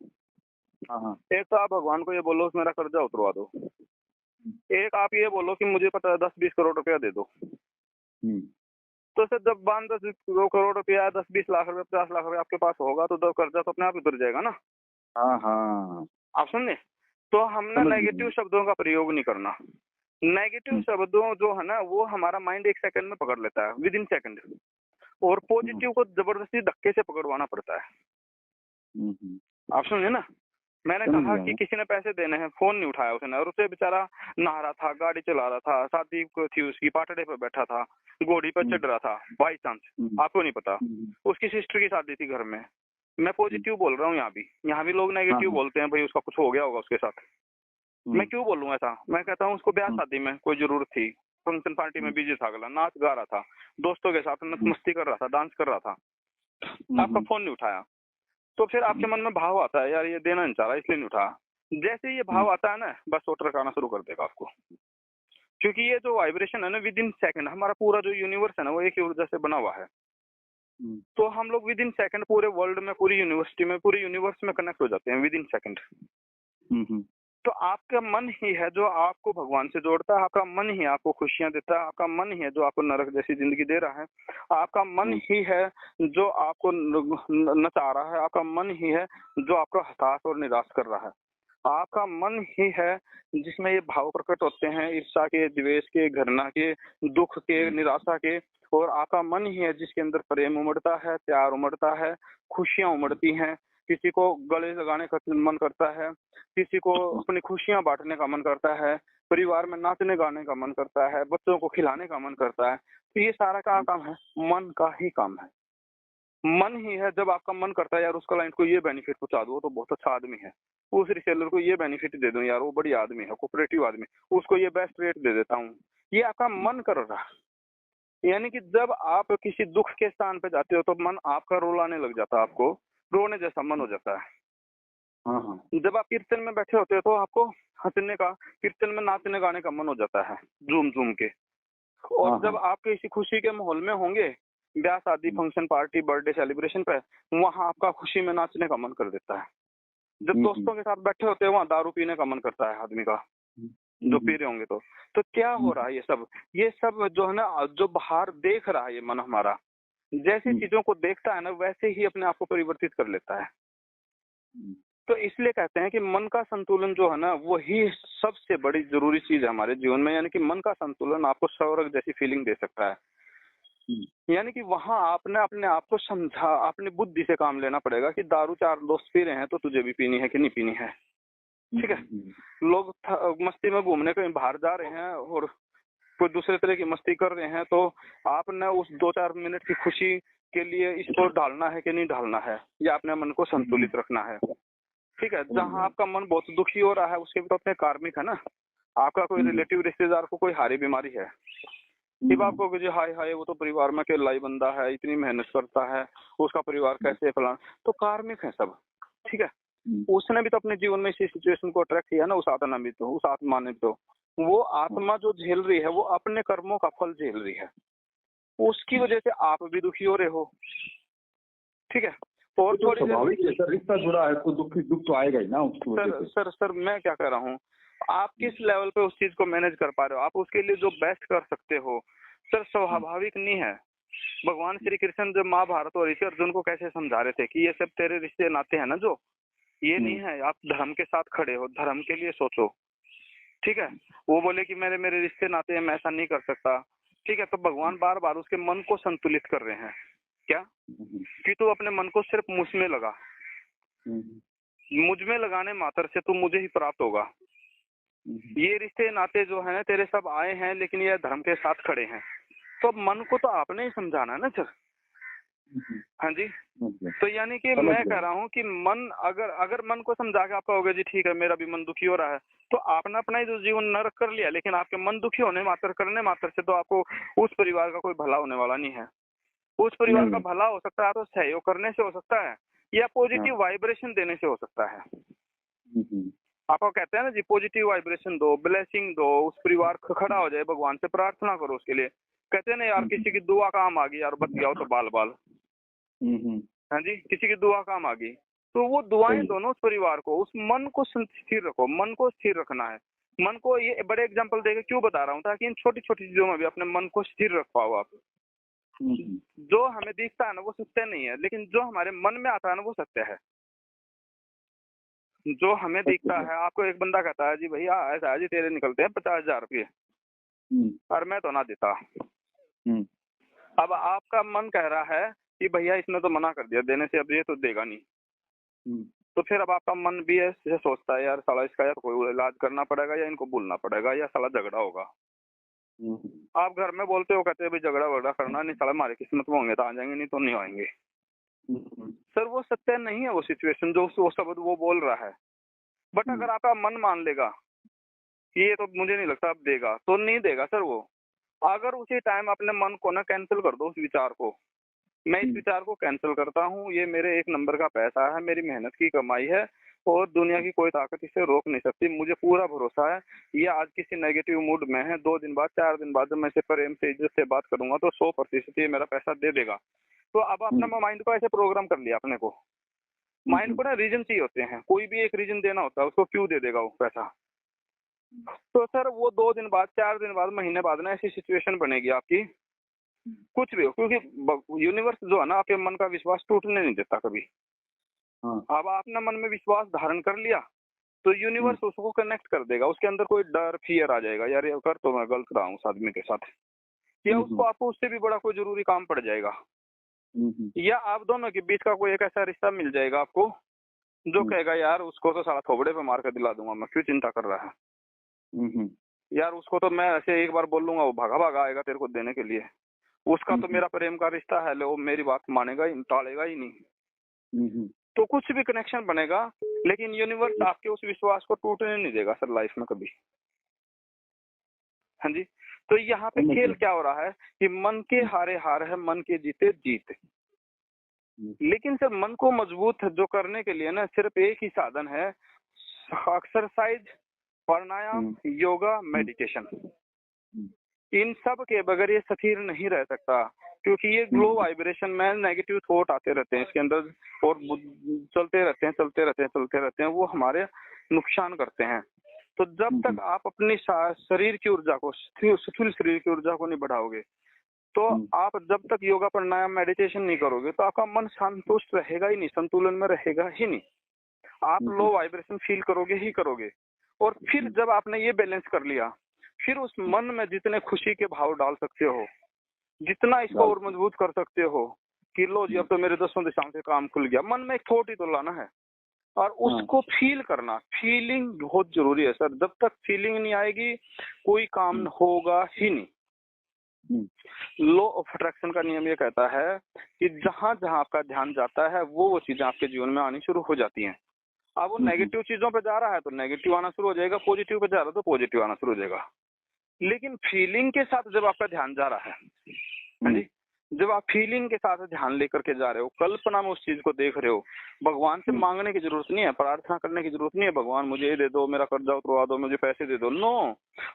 एक तो आप भगवान को ये बोलो मेरा कर्जा उतरवा दो, एक आप ये बोलो कि मुझे पता है 10-20 करोड़ रुपया दे दो। तो सर जब 2 करोड़ रुपया, 10-20 लाख रुपया, 50 लाख रुपया आपके पास होगा तो कर्जा तो अपने आप उतर जाएगा ना। हाँ हाँ, आप समझे? तो हमने समझ नेगेटिव गया। शब्दों का प्रयोग नहीं करना। नेगेटिव शब्दों जो है ना वो हमारा माइंड 1 सेकंड में पकड़ लेता है, विद इन सेकंड। और पॉजिटिव को जबरदस्ती धक्के से पकड़वाना पड़ता है। आप समझे ना? मैंने समझ कहा गया कि मैं। किसी ने पैसे देने हैं, फोन नहीं उठाया उसने, और उसे बेचारा नहा रहा था, गाड़ी चला रहा था, शादी थी उसकी, पाटड़े पे बैठा था, घोड़ी पे चढ़ रहा था बाई चांस, आपको नहीं पता, उसकी सिस्टर की शादी थी घर में। मैं पॉजिटिव बोल रहा हूँ, यहाँ भी लोग नेगेटिव हाँ, बोलते हैं, भाई उसका कुछ हो गया होगा उसके साथ। मैं क्यों बोलूँ ऐसा? मैं कहता हूँ उसको ब्याह शादी में कोई जरूरत थी, फंक्शन पार्टी में बिजी था, अगला नाच गा रहा था, दोस्तों के साथ मस्ती कर रहा था, डांस कर रहा था, आपका फोन नहीं उठाया, तो फिर आपके मन में भाव आता है, यार ये देना नहीं चाह रहा इसलिए नहीं उठाया। जैसे ही ये भाव आता है ना, बस वो ट्रकाना शुरू कर देगा आपको। क्योंकि ये जो वाइब्रेशन है ना, विद इन सेकंड, हमारा पूरा जो यूनिवर्स है ना वो एक ही ऊर्जा से बना हुआ है। तो हम लोग विद इन सेकंड पूरे वर्ल्ड में, पूरी यूनिवर्सिटी में, पूरे यूनिवर्स में कनेक्ट हो जाते हैं विद इन सेकंड। तो आपका मन ही है जो आपको भगवान से जोड़ता है, आपका मन ही आपको खुशियां देता है, आपका मन ही है जो आपको नरक जैसी जिंदगी दे रहा है, आपका मन ही है जो आपको नचा रहा है, आपका मन ही है जो आपको हताश और निराश कर रहा है, आपका मन ही है जिसमें ये भाव प्रकट होते हैं, ईर्ष्या के, द्वेष के, घृणा के, दुख के, निराशा के। और आपका मन ही है जिसके अंदर प्रेम उमड़ता है, प्यार उमड़ता है, खुशियां उमड़ती हैं। किसी को गले लगाने का मन करता है, किसी को अपनी खुशियां बांटने का मन करता है, परिवार में नाचने गाने का मन करता है, बच्चों को खिलाने का मन करता है। तो ये सारा क्या काम है? मन का ही काम है। मन ही है, जब आपका मन करता है यार उस क्लाइंट को ये बेनिफिट पहुंचा दो, तो बहुत अच्छा आदमी है, उस रिसेलर को ये बेनिफिट दे दूं यार, वो बढ़िया आदमी है, कोऑपरेटिव आदमी, उसको ये बेस्ट रेट दे देता हूँ, ये आपका मन कर रहा है। यानी कि जब आप किसी दुख के स्थान पे जाते हो तो मन आपका रुलाने लग जाता है, आपको रोने जैसा मन हो जाता है। हाँ, जब आप कीर्तन में बैठे होते हो तो आपको हंसने का, कीर्तन में नाचने गाने का मन हो जाता है, झूम झूम के। और जब आप किसी खुशी के माहौल में होंगे, ब्याह शादी, फंक्शन पार्टी, बर्थडे सेलिब्रेशन पे, वहां आपका खुशी में नाचने का मन कर देता है। जब दोस्तों के साथ बैठे होते हैं वहां दारू पीने का मन करता है आदमी का, जो पी रहे होंगे तो क्या हो रहा है? ये सब जो है ना, जो बाहर देख रहा है ये मन हमारा, जैसी चीजों को देखता है ना वैसे ही अपने आप को परिवर्तित कर लेता है। तो इसलिए कहते हैं कि मन का संतुलन जो है ना वही सबसे बड़ी जरूरी चीज है हमारे जीवन में। यानी कि मन का संतुलन आपको स्वर्ग जैसी फीलिंग दे सकता है। यानी कि वहां आपने अपने आप को समझा, अपनी बुद्धि से काम लेना पड़ेगा कि दारू 4 दोस्त पी रहे हैं तो तुझे भी पीनी है कि नहीं पीनी है। ठीक है, लोग मस्ती में घूमने कहीं बाहर जा रहे हैं और कोई दूसरे तरह की मस्ती कर रहे हैं, तो आपने उस 2-4 मिनट की खुशी के लिए इसको ढालना है कि नहीं ढालना है, या अपने मन को संतुलित रखना है। ठीक है, जहाँ आपका मन बहुत दुखी हो रहा है उसके भी तो अपने कार्मिक है ना। आपका कोई रिलेटिव, रिश्तेदार को कोई हारी बीमारी है, जब आपको कि हाय हाय वो तो परिवार में अकेला ही बंदा है, इतनी मेहनत करता है, उसका परिवार कैसे फलाना, तो कार्मिक है सब। ठीक है, उसने भी तो अपने जीवन में इसी सिचुएशन को अट्रैक्ट किया ना, उस आत्मा भी तो, उस आत्मा ने तो, वो आत्मा जो झेल रही है वो अपने कर्मों का फल झेल रही है, उसकी वजह से आप भी दुखी हो रहे हो। ठीक है, और तो स्वाभाविक है सर, रिश्ता जुड़ा है तो दुख तो आएगा ही ना उसकी वजह से। सर मैं क्या कह रहा हूँ, आप किस लेवल पे उस चीज को मैनेज कर पा रहे हो, आप उसके लिए जो बेस्ट कर सकते हो सर, स्वाभाविक नहीं है। भगवान श्री कृष्ण जब महाभारत और ऋषि अर्जुन को कैसे समझा रहे थे कि ये सब तेरे रिश्ते नाते हैं ना, जो ये नहीं है, आप धर्म के साथ खड़े हो, धर्म के लिए सोचो। ठीक है, वो बोले कि मेरे रिश्ते नाते हैं, मैं ऐसा नहीं कर सकता। ठीक है, तो भगवान बार बार उसके मन को संतुलित कर रहे हैं, क्या कि तू अपने मन को सिर्फ मुझ में लगा, मुझ में लगाने मात्र से तू मुझे ही प्राप्त होगा। ये रिश्ते नाते जो है तेरे सब आए हैं लेकिन ये धर्म के साथ खड़े हैं, तो मन को तो आपने ही समझाना है ना सर। हाँ जी, तो यानी कि मैं कह रहा हूँ कि मन अगर मन को समझा के आप कहोगे जी ठीक है मेरा भी मन दुखी हो रहा है, तो आपने अपना ही जो जीवन नरक कर लिया, लेकिन आपके मन दुखी होने मात्र, करने मात्र से तो आपको उस परिवार का कोई भला होने वाला नहीं है। उस परिवार का भला हो सकता है तो सहयोग करने से हो सकता है, या पॉजिटिव वाइब्रेशन देने से हो सकता है। आपको कहते हैं ना जी, पॉजिटिव वाइब्रेशन दो, ब्लेसिंग दो, उस परिवार खड़ा हो जाए, भगवान से प्रार्थना करो उसके लिए। कहते हैं ना यार, किसी की दुआ काम आ गई यार, बच गया हो तो बाल बाल। हाँ जी, किसी की दुआ काम आ गई, तो वो दुआएं दोनों उस परिवार को, उस मन को स्थिर रखो, मन को स्थिर रखना है। मन को, ये बड़े एग्जांपल देके क्यों बता रहा हूँ, ताकि इन छोटी छोटी चीजों में भी अपने मन को स्थिर रख पाओ आप। जो हमें दिखता है ना वो सत्य नहीं है, लेकिन जो हमारे मन में आता है ना वो सत्य है। जो हमें दिखता है, आपको एक बंदा कहता है जी भैया ऐसा है जी तेरे निकलते हैं 50,000 रुपये, और मैं तो ना देता। अब आपका मन कह रहा है कि भैया इसने तो मना कर दिया देने से, अब ये तो देगा नहीं। तो फिर अब आपका मन भी ऐसे सोचता है यार साला इसका यार कोई इलाज करना पड़ेगा, या इनको बोलना पड़ेगा, या साला झगड़ा होगा। आप घर में बोलते हो, कहते हैं भाई झगड़ा वगड़ा करना नहीं, साला हमारी किस्मत में होंगे तो आ जाएंगे, नहीं तो नहीं आएंगे। सर वो सत्य नहीं है वो सिचुएशन जो वो शब्द वो बोल रहा है। बट अगर आपका मन मान लेगा कि ये तो मुझे नहीं लगता अब देगा, तो नहीं देगा सर वो। अगर उसी टाइम अपने मन को ना कैंसिल कर दो उस विचार को, मैं इस विचार को कैंसिल करता हूँ, ये मेरे एक नंबर का पैसा है, मेरी मेहनत की कमाई है, और दुनिया की कोई ताकत इसे रोक नहीं सकती। मुझे पूरा भरोसा है ये आज किसी नेगेटिव मूड में है, 2 दिन बाद 4 दिन बाद जब मैं इसे प्रेम से इज्जत से बात करूंगा तो 100% ये मेरा पैसा दे देगा। तो अब अपने माइंड को ऐसे प्रोग्राम कर लिया अपने को। माइंड को ना रीजन चाहिए होते हैं, कोई भी एक रीजन देना होता है, उसको क्यों दे देगा वो पैसा। तो सर वो 2 दिन बाद 4 दिन बाद महीने बाद ना ऐसी सिचुएशन बनेगी आपकी, कुछ भी हो, क्योंकि यूनिवर्स जो है ना आपके मन का विश्वास टूटने नहीं देता कभी। अब आपने मन में विश्वास धारण कर लिया तो यूनिवर्स उसको कनेक्ट कर देगा, उसके अंदर कोई डर फियर आ जाएगा, यार ये कर तो मैं गलत रहा हूँ उस आदमी के साथ, या उसको आपको उससे भी बड़ा कोई जरूरी काम पड़ जाएगा, या आप दोनों के बीच का कोई एक ऐसा रिश्ता मिल जाएगा आपको जो कहेगा यार उसको तो साला थोबड़े पे मार कर दिला दूंगा मैं, क्यों चिंता कर रहा है, यार उसको तो मैं ऐसे एक बार बोल लूंगा वो भागा भागा आएगा तेरे को देने के लिए, उसका तो मेरा प्रेम का रिश्ता है, वो मेरी बात मानेगा ही, टालेगा ही नहीं। तो कुछ भी कनेक्शन बनेगा, लेकिन यूनिवर्स आपके उस विश्वास को टूटने नहीं देगा सर लाइफ में कभी। हाँ जी, तो यहाँ पे खेल क्या हो रहा है कि मन के हारे हार है, मन के जीते जीत। लेकिन सर मन को मजबूत जो करने के लिए ना सिर्फ एक ही साधन है, एक्सरसाइज, प्राणायाम, योगा, मेडिटेशन। इन सब के बगैर ये स्थिर नहीं रह सकता, क्योंकि ये ग्लो वाइब्रेशन में नेगेटिव थॉट आते रहते हैं इसके अंदर, और चलते रहते हैं, वो हमारे नुकसान करते हैं। तो जब तक आप अपनी शरीर की ऊर्जा को, स्थूल शरीर की ऊर्जा को नहीं बढ़ाओगे, तो आप जब तक योगा प्राणायाम मेडिटेशन नहीं करोगे तो आपका मन संतुष्ट रहेगा ही नहीं, संतुलन में रहेगा ही नहीं, आप लो वाइब्रेशन फील करोगे ही करोगे। और फिर जब आपने ये बैलेंस कर लिया, फिर उस मन में जितने खुशी के भाव डाल सकते हो, जितना इसको और मजबूत कर सकते हो कि लो जी अब तो मेरे 10 दिशाओं से काम खुल गया, मन में एक थॉट ही तो लाना है और उसको फील करना। फीलिंग बहुत जरूरी है सर, जब तक फीलिंग नहीं आएगी कोई काम होगा ही नहीं। लॉ ऑफ अट्रैक्शन का नियम ये कहता है कि जहां जहां आपका ध्यान जाता है वो चीजें आपके जीवन में आनी शुरू हो जाती हैं। अब वो नेगेटिव चीजों पे जा रहा है तो नेगेटिव आना शुरू हो जाएगा, पॉजिटिव पे जा रहा है तो पॉजिटिव आना शुरू हो जाएगा। लेकिन फीलिंग के साथ जब आपका ध्यान जा रहा है जी, जब आप फीलिंग के साथ ध्यान लेकर के जा रहे हो, कल्पना में उस चीज को देख रहे हो, भगवान से मांगने की जरूरत नहीं है, प्रार्थना करने की जरूरत नहीं है भगवान मुझे ये दे दो, मेरा कर्जा उतरवा दो, मुझे पैसे दे दो, नो।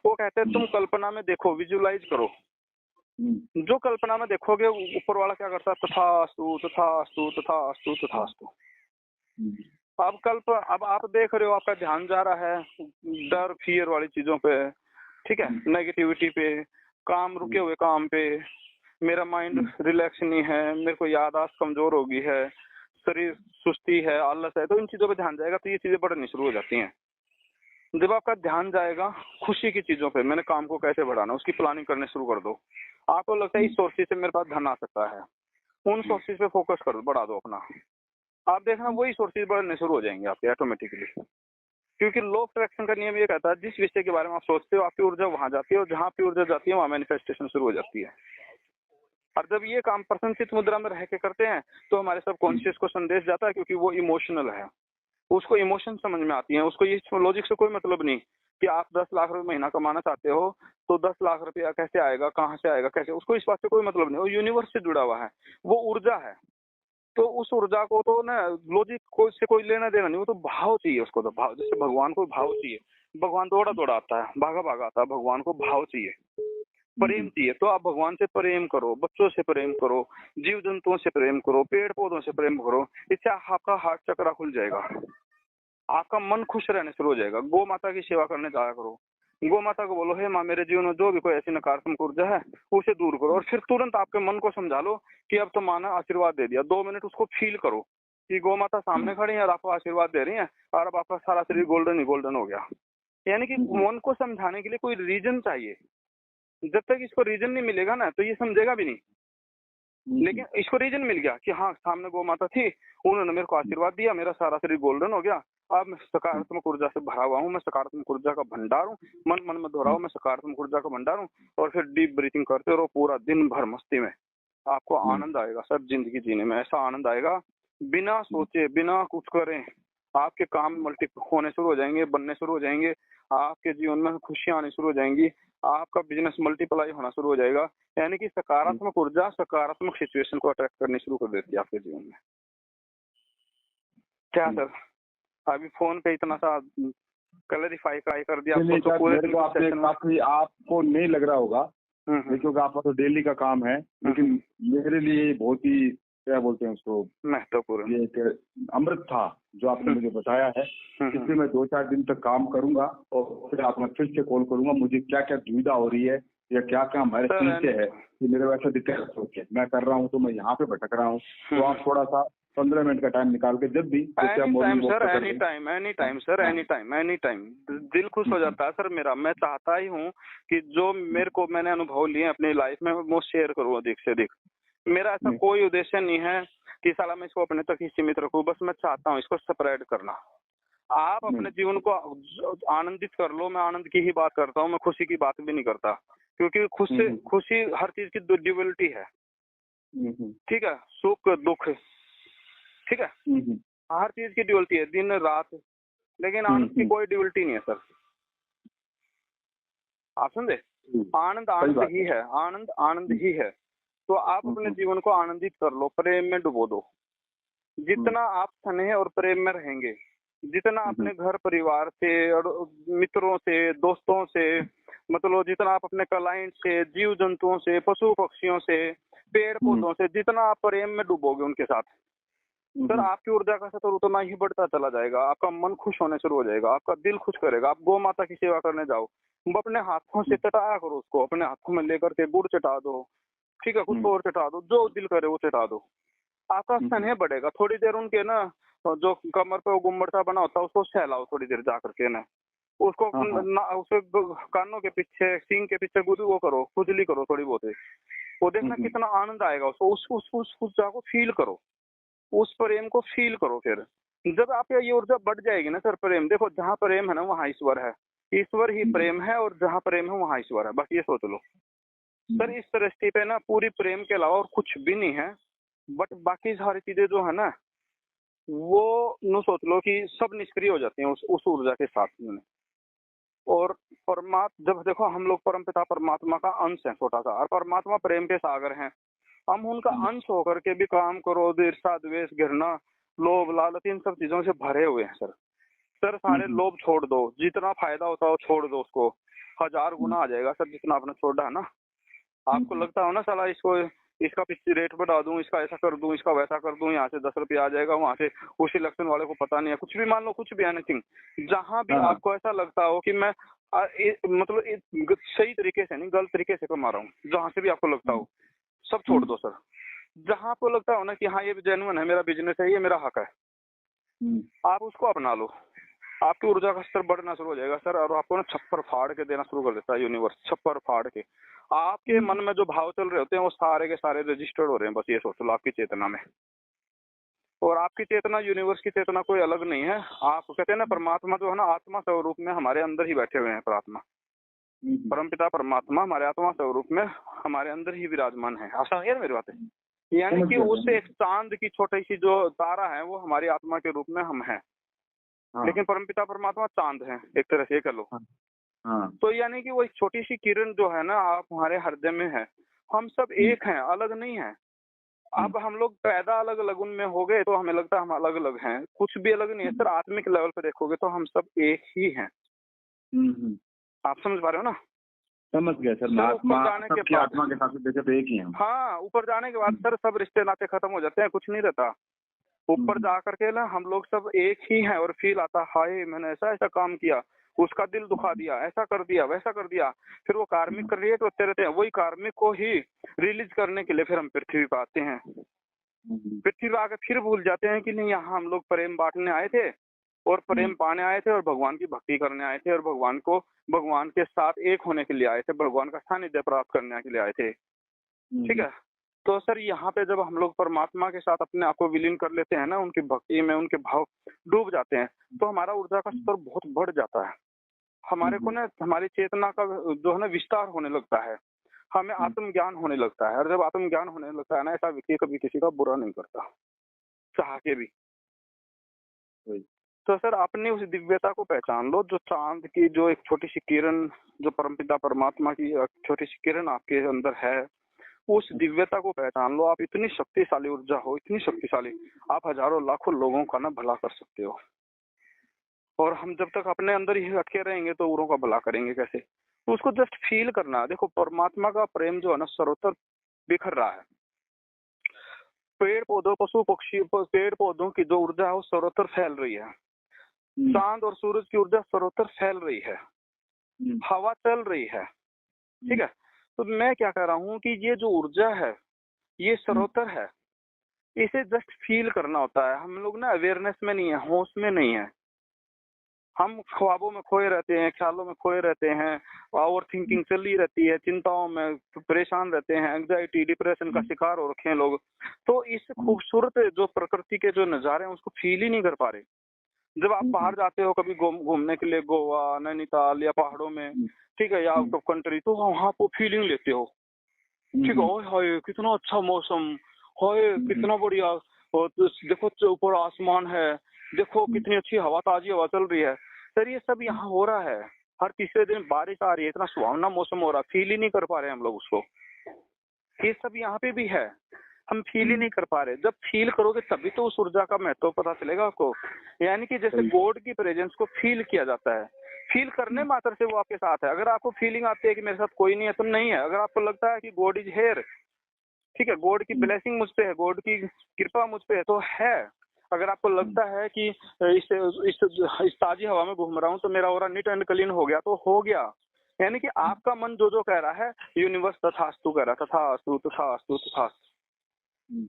वो कहते हैं तुम कल्पना में देखो, विजुअलाइज करो। जो कल्पना में देखोगे ऊपर वाला क्या करता है, तथास्तु तथास्तु तथास्तु तथास्तु। अब आप देख रहे हो आपका ध्यान जा रहा है डर फियर वाली चीजों पे, ठीक है, नेगेटिविटी पे, काम रुके हुए काम पे, मेरा माइंड रिलैक्स नहीं है, मेरे को याददाश्त कमजोर हो गई है, शरीर सुस्ती है, आलस है, तो इन चीजों पे ध्यान जाएगा तो ये चीजें बढ़नी शुरू हो जाती हैं। जब आपका ध्यान जाएगा खुशी की चीजों पे, मैंने काम को कैसे बढ़ाना उसकी प्लानिंग करने शुरू कर दो। आपको लगता है इस सोर्सेज से मेरे पास धन आ सकता है, उन सोर्सेज पे फोकस कर दो, बढ़ा दो अपना, आप देखना वही सोर्सेज बढ़ने शुरू हो जाएंगे आपके ऑटोमेटिकली। क्योंकि लॉ ऑफ अट्रैक्शन का नियम ये कहता है जिस विषय के बारे में आप सोचते हो आपकी ऊर्जा वहां जाती है, और जहां आपकी ऊर्जा जाती है वहां मैनिफेस्टेशन शुरू हो जाती है। और जब ये काम प्रसन्नचित्त मुद्रा में रह के करते हैं तो हमारे सबकॉन्शियस को संदेश जाता है, क्योंकि वो इमोशनल है, उसको इमोशन समझ में आती है, उसको ये लॉजिक से कोई मतलब नहीं कि आप 10 लाख रुपए महीना कमाना चाहते हो तो 10 लाख रुपया कैसे आएगा, कहाँ से आएगा, कैसे, उसको इस बात से कोई मतलब नहीं। वो यूनिवर्स से जुड़ा हुआ है, वो ऊर्जा है, तो उस ऊर्जा को तो ना लॉजिक से कोई लेना देना नहीं, वो तो भाव चाहिए उसको, तो भाव, जैसे भगवान को भाव चाहिए, भगवान दौड़ा दौड़ा आता है, भागा भागा आता है, भगवान को भाव चाहिए, प्रेम चाहिए। तो आप भगवान से प्रेम करो, बच्चों से प्रेम करो, जीव जंतुओं से प्रेम करो, पेड़ पौधों से प्रेम करो, इससे आपका हार्ट चक्रा खुल जाएगा, आपका मन खुश रहने शुरू हो जाएगा। गौ माता की सेवा करने जाया करो, गौ माता को बोलो, हे माँ मेरे जीवन में जो भी कोई ऐसी नकारात्मक ऊर्जा है उसे दूर करो, और फिर तुरंत आपके मन को समझा लो कि अब तो माँ ने आशीर्वाद दे दिया। 2 मिनट उसको फील करो कि गौ माता सामने खड़ी है और आपको आशीर्वाद दे रही है, और अब आपका सारा शरीर गोल्डन ही गोल्डन हो गया। यानी कि मन को समझाने के लिए कोई रीजन चाहिए। जब तक इसको रीजन नहीं मिलेगा ना तो ये समझेगा भी नहीं। लेकिन इसको रीजन मिल गया कि हाँ सामने गौ माता थी, उन्होंने मेरे को आशीर्वाद दिया, मेरा सारा शरीर गोल्डन हो गया, अब मैं सकारात्मक ऊर्जा से भरा हुआ हूँ, मैं सकारात्मक ऊर्जा का भंडार हूँ, मन मन में दोहराओ मैं सकारात्मक ऊर्जा का भंडार हूँ, और फिर डीप ब्रीथिंग करते रहो पूरा दिन भर मस्ती में। आपको आनंद आएगा सर, जिंदगी जीने में ऐसा आनंद आएगा, बिना सोचे बिना कुछ करें आपके काम मल्टीपल होने शुरू हो जाएंगे, बनने शुरू हो जाएंगे, आपके जीवन में खुशियां आनी शुरू हो जाएंगी, आपका बिजनेस मल्टीप्लाई होना शुरू हो जाएगा। यानी कि सकारात्मक ऊर्जा सकारात्मक सिचुएशन को अट्रैक्ट करनी शुरू कर देती है आपके जीवन में। क्या सर, अभी फोन पे इतना सा क्लैरिफाई कर दिया आपको, तो पूरे मेरे को आपने काफी, आपको नहीं लग रहा होगा क्योंकि आपका तो डेली का काम है, लेकिन मेरे लिए बहुत ही क्या बोलते हैं उसको, महत्वपूर्ण, ये एक अमृत था जो आपने मुझे बताया है। इसलिए मैं 2-4 दिन तक काम करूंगा और फिर आपने फिर से कॉल करूंगा, मुझे क्या क्या दुविधा हो रही है या क्या क्या हमारे पीछे है कि मेरे वैसा दिक्कत सोच मैं कर रहा हूँ तो मैं यहाँ पे भटक रहा हूँ, तो आप थोड़ा सा 15 मिनट का टाइम निकाल के जब भी एनी टाइम दिल खुश हो जाता है सर मेरा। मैं चाहता ही हूँ कि जो मेरे को मैंने अनुभव लिए अपनी लाइफ में वो शेयर करूँ अधिक से अधिक। मेरा ऐसा कोई उद्देश्य नहीं है कि साला मैं इसको अपने तक ही सीमित रखूं, बस मैं चाहता हूँ इसको स्प्रेड करना। आप अपने जीवन को आनंदित कर लो, मैं आनंद की ही बात करता हूँ, मैं खुशी की बात भी नहीं करता, क्योंकि खुशी हर चीज की ड्यूअलिटी है, ठीक है, सुख दुख, ठीक है, हर चीज की ड्यूअलिटी है, दिन रात, लेकिन आनंद की कोई ड्यूअलिटी नहीं है सर। आप समझे, आनंद आनंद ही है, आनंद आनंद ही है। तो आप अपने जीवन को आनंदित कर लो, प्रेम में डुबो दो। जितना आप स्नेह और प्रेम में रहेंगे, जितना अपने घर परिवार से और मित्रों से दोस्तों से, मतलब जितना आप अपने क्लाइंट से, जीव जंतुओं से, पशु पक्षियों से, पेड़ पौधों से जितना आप प्रेम में डूबोगे उनके साथ, सर आपकी ऊर्जा का स्तर उतना ही बढ़ता चला जाएगा। आपका मन खुश होने शुरू हो जाएगा, आपका दिल खुश करेगा। आप गौ माता की सेवा करने जाओ, अपने हाथों से चटाया करो उसको, अपने हाथों में लेकर के गुड़ चटा दो, ठीक है, कुछ और चटा दो, जो दिल करे वो चटा दो, आपका स्नेह बढ़ेगा। थोड़ी देर उनके ना जो कमर पे वो गुम्बड़ता बना होता है उसको सहलाओ थोड़ी देर जा करके ना, उसको उसे कानों के पीछे, सींग के पीछे वो करो, खुजली करो थोड़ी बहुत, वो देखना कितना आनंद आएगा उसको। उस ऊर्जा को फील करो, उस प्रेम को फील करो। फिर जब आपकी ये ऊर्जा बढ़ जाएगी ना सर, प्रेम, देखो जहाँ प्रेम है ना वहाँ ईश्वर है, ईश्वर ही प्रेम है, और जहाँ प्रेम है वहाँ ईश्वर है, बस ये सोच लो सर। इस दृष्टि पे ना पूरी प्रेम के अलावा और कुछ भी नहीं है, बट बाकी सारी चीजें जो है ना वो नो सोच लो कि सब निष्क्रिय हो जाती हैं उस ऊर्जा के साथ में। और परमात्मा, जब देखो हम लोग परमपिता परमात्मा का अंश है छोटा सा, और परमात्मा प्रेम के सागर हैं, हम उनका अंश होकर के भी काम करो, ईर्ष्या द्वेष घृणा लोभ लालच इन सब चीजों से भरे हुए हैं सर। सर सारे लोभ छोड़ दो, जितना फायदा होता है वो छोड़ दो, उसको 1000 गुना आ जाएगा सर जितना आपने छोड़ा है ना। आपको लगता हो ना साला इसका रेट बढ़ा दूं, इसका ऐसा कर दूं, इसका वैसा कर दूं, यहाँ से 10 रुपये आ जाएगा, वहाँ से उस इलेक्शन वाले को पता नहीं है, कुछ भी मान लो, कुछ भी एनीथिंग, जहाँ भी आपको ऐसा लगता हो कि मैं मतलब सही तरीके से नहीं गलत तरीके से कमा रहा हूँ, जहाँ से भी आपको लगता हो सब छोड़ दो सर। जहाँ आपको लगता हो ना कि हाँ ये जेन्युइन है, मेरा बिजनेस है, ये मेरा हक है, आप उसको अपना लो, आपकी ऊर्जा का स्तर बढ़ना शुरू हो जाएगा सर। और आपको ना छप्पर फाड़ के देना शुरू कर देता है यूनिवर्स, छप्पर फाड़ के। आपके मन में जो भाव चल रहे होते हैं वो सारे के सारे रजिस्टर्ड हो रहे हैं, बस ये सोच लो आपकी चेतना में। और आपकी चेतना यूनिवर्स की चेतना कोई अलग नहीं है। आप कहते हैं ना परमात्मा जो है ना आत्मा स्वरूप में हमारे अंदर ही बैठे हुए हैं, परमात्मा परमपिता परमात्मा हमारे आत्मा स्वरूप में हमारे अंदर ही विराजमान है। आप समझिए मेरी बात है, यानी कि उस एक चांद की छोटी सी जो तारा है वो हमारी आत्मा के रूप में हम हैं। लेकिन परमपिता परमात्मा चांद है एक तरह से, कर लो। तो यानी कि वो एक छोटी सी किरण जो है ना आप हमारे हृदय में है, हम सब एक हैं, अलग नहीं है। अब हम लोग पैदा अलग अलग उनमें हो गए तो हमें लगता है हम अलग अलग हैं, कुछ भी अलग नहीं है सर। आत्मिक लेवल पे देखोगे तो हम सब एक ही हैं। आप समझ पा रहे हो ना? समझ गया सर। ऊपर जाने के बाद आत्मा के साथ देखे तो एक ही हैं। हाँ, ऊपर जाने के बाद सर सब रिश्ते नाते खत्म हो जाते हैं, कुछ नहीं रहता। ऊपर जा करके ना हम लोग सब एक ही हैं और फील आता, हाय मैंने ऐसा ऐसा काम किया, उसका दिल दुखा दिया, ऐसा कर दिया, वैसा कर दिया, फिर वो कार्मिक क्रिएट होते रहते हैं। वही कार्मिक को ही रिलीज करने के लिए फिर हम पृथ्वी पे आते हैं। पृथ्वी पे आके फिर भूल जाते हैं कि नहीं, यहाँ हम लोग प्रेम बांटने आए थे और प्रेम पाने आए थे और भगवान की भक्ति करने आए थे और भगवान के साथ एक होने के लिए आए थे, भगवान का सानिध्य प्राप्त करने के लिए आए थे। ठीक है। तो सर यहाँ पे जब हम लोग परमात्मा के साथ अपने आप को विलीन कर लेते हैं ना, उनकी भक्ति में उनके भाव डूब जाते हैं, तो हमारा ऊर्जा का स्तर बहुत बढ़ जाता है। हमारे को ना हमारी चेतना का जो है ना विस्तार होने लगता है, हमें आत्मज्ञान होने लगता है। और जब आत्मज्ञान होने लगता है ना, ऐसा व्यक्ति कभी किसी का बुरा नहीं करता, चाह के भी। तो सर अपनी उस दिव्यता को पहचान लो, जो चांद की जो एक छोटी सी किरण, जो परमपिता परमात्मा की छोटी सी किरण आपके अंदर है, उस दिव्यता को पहचान लो। आप इतनी शक्तिशाली ऊर्जा हो, इतनी शक्तिशाली, आप हजारों लाखों लोगों का ना भला कर सकते हो। और हम जब तक अपने अंदर ही अटके रहेंगे तो औरों का भला करेंगे कैसे? तो उसको जस्ट फील करना। देखो परमात्मा का प्रेम जो है ना सर्वत्र बिखर रहा है। पेड़ पौधों, पशु पक्षी, पेड़ पौधों की जो ऊर्जा है वो सर्वत्र फैल रही है। चांद और सूरज की ऊर्जा सर्वत्र फैल रही है, हवा चल रही है। ठीक है। तो मैं क्या कह रहा हूँ कि ये जो ऊर्जा है ये सर्वत्र है, इसे जस्ट फील करना होता है। हम लोग ना अवेयरनेस में नहीं है, होश में नहीं है। हम ख्वाबों में खोए रहते हैं, ख्यालों में खोए रहते हैं, ओवर थिंकिंग चली रहती है, चिंताओं में परेशान रहते हैं, एंग्जाइटी डिप्रेशन का शिकार हो रखे हैं लोग। तो इस खूबसूरत जो प्रकृति के जो नजारे हैं उसको फील ही नहीं कर पा रहे। जब आप बाहर जाते हो कभी घूमने के लिए, गोवा, नैनीताल या पहाड़ों में, ठीक है, या आउट ऑफ कंट्री, तो वहाँ पे फीलिंग लेते हो। ठीक है, ओए हाय कितना अच्छा मौसम, हाय कितना बढ़िया, और देखो ऊपर आसमान है, देखो कितनी अच्छी हवा, ताजी हवा चल रही है। सर ये सब यहाँ हो रहा है। हर तीसरे दिन बारिश आ रही है, इतना सुहावना मौसम हो रहा है, फील ही नहीं कर पा रहे हम लोग उसको। ये सब यहाँ पे भी है, हम फील ही नहीं कर पा रहे। जब फील करोगे तभी तो उस ऊर्जा का महत्व पता चलेगा आपको। यानी कि जैसे गॉड की प्रेजेंस को फील किया जाता है, फील करने मात्र से वो आपके साथ है। अगर आपको फीलिंग आती है कि मेरे साथ कोई नहीं है, तो नहीं है। अगर आपको लगता है कि गॉड इज हेयर, ठीक है, गॉड की ब्लेसिंग मुझ पे है, गॉड की कृपा मुझ पे है, तो है। अगर आपको लगता है कि इस ताजी हवा में घूम रहा हूँ तो मेरा ऑरा नीट एंड क्लीन हो गया, तो हो गया। यानी कि आपका मन जो कह रहा है, यूनिवर्स तथास्तु कह रहा है, तथास्तु तथास्तु तथास्तु।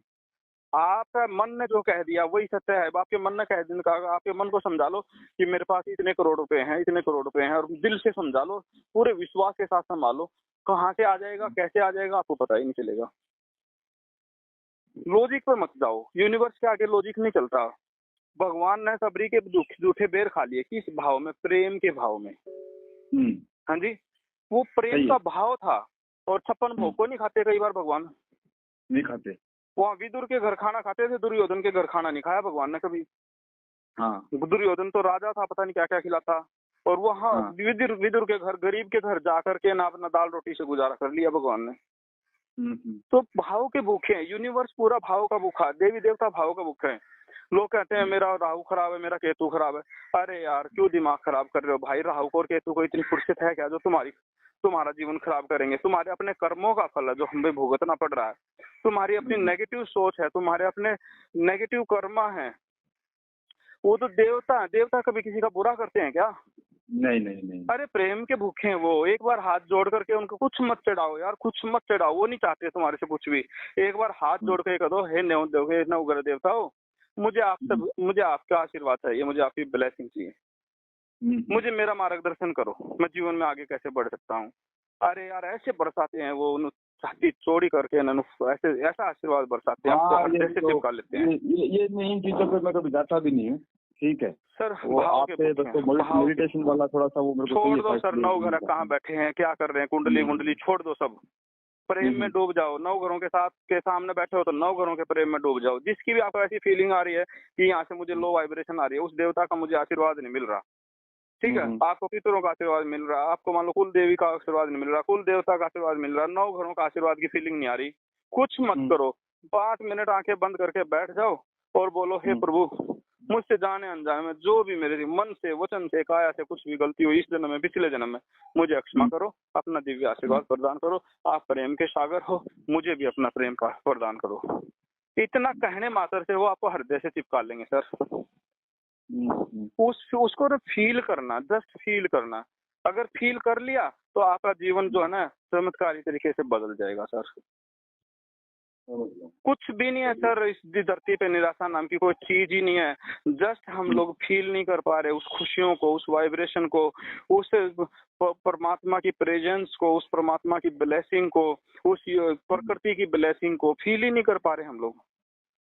आपका मन ने जो कह दिया वही सत्य है। आपके मन ने कह दिया, आपके मन को समझा लो कि मेरे पास इतने करोड़ रुपए हैं, इतने करोड़ रुपए हैं, और दिल से समझा लो, पूरे विश्वास के साथ संभालो। कहाँ से आ जाएगा, कैसे आ जाएगा, आपको पता ही नहीं चलेगा। लॉजिक पर मत जाओ, यूनिवर्स के आगे लॉजिक नहीं चलता। भगवान ने सबरी के झूठे बेर खा लिए, किस भाव में? प्रेम के भाव में। हाँ जी, वो प्रेम का भाव था। और 56 भोग को नहीं खाते कई बार भगवान, नहीं खाते। वहाँ विदुर के घर खाना खाते थे, दुर्योधन के घर खाना नहीं खाया भगवान ने कभी। हाँ, दुर्योधन तो राजा था, पता नहीं क्या क्या खिलाता। और वहाँ विदुर के घर, गरीब के घर जा करके ना अपना दाल रोटी से गुजारा कर लिया भगवान ने। तो भाव के भूखे हैं, यूनिवर्स पूरा भाव का भूखा, देवी देवता भाव का भूखे हैं। लोग कहते हैं मेरा राहु खराब है, मेरा केतु खराब है। अरे यार क्यों दिमाग खराब कर रहे हो भाई? राहु और केतु को इतनी फुर्सत है क्या जो तुम्हारा जीवन खराब करेंगे? तुम्हारे अपने कर्मों का फल है जो हमें भुगतना पड़ रहा है। तुम्हारी अपनी नेगेटिव सोच है, तुम्हारे अपने नेगेटिव कर्मा है। वो तो देवता कभी किसी का बुरा करते हैं क्या? नहीं नहीं नहीं। अरे प्रेम के भूखे हैं वो। एक बार हाथ जोड़ करके उनको कुछ मत चढ़ाओ यार, कुछ मत चढ़ाओ। वो नहीं चाहते तुम्हारे से कुछ भी। एक बार हाथ जोड़ के कहो, हे नवग्रह देवता हो, मुझे आपका आशीर्वाद चाहिए, मुझे आपकी ब्लेसिंग चाहिए, मुझे मेरा मार्गदर्शन करो, मैं जीवन में आगे कैसे बढ़ सकता हूँ। अरे यार ऐसे बरसाते हैं वो, छाती चौड़ी करके ऐसा आशीर्वाद बरसाते हैं, ऐसे चिपका लेते हैं। ये इन चीजों पे मैं कभी जाता भी नहीं हूँ। ठीक है सर, मेडिटेशन वाला थोड़ा सा वो मेरे को छोड़ दो सर। 9 ग्रह कहाँ बैठे हैं, क्या कर रहे हैं, कुंडली छोड़ दो सब। प्रेम में डूब जाओ। 9 घरों के सामने बैठे हो तो 9 घरों के प्रेम में डूब जाओ। जिसकी भी आपको ऐसी फीलिंग आ रही है कि यहाँ से मुझे लो वाइब्रेशन आ रही है, उस देवता का मुझे आशीर्वाद नहीं मिल रहा, ठीक है, आपको पितरों का आशीर्वाद मिल रहा, आपको मान लो कुल देवी का आशीर्वाद नहीं मिल रहा, कुल देवता का आशीर्वाद मिल रहा, 9 घरों का आशीर्वाद की फीलिंग नहीं आ रही, कुछ मत करो। 5 मिनट आंखें बंद करके बैठ जाओ और बोलो, हे प्रभु, मुझसे जाने अनजाने में जो भी मेरे मन से, वचन से, काया से कुछ भी गलती हुई इस जन्म में, पिछले जन्म में, मुझे क्षमा करो, अपना दिव्य आशीर्वाद प्रदान करो। आप प्रेम के सागर हो, मुझे भी अपना प्रेम का प्रदान करो। इतना कहने मात्र से वो आपको हृदय से चिपका लेंगे सर। उसको ना फील करना, जस्ट फील करना। अगर फील कर लिया तो आपका जीवन जो है ना चमत्कारी तरीके से बदल जाएगा सर। कुछ भी नहीं है सर इस धरती पे, निराशा नाम की कोई चीज ही नहीं है। जस्ट हम लोग फील नहीं कर पा रहे उस खुशियों को, उस वाइब्रेशन को, उस परमात्मा की प्रेजेंस को, उस परमात्मा की ब्लेसिंग को, उस प्रकृति की ब्लेसिंग को फील ही नहीं कर पा रहे हम लोग।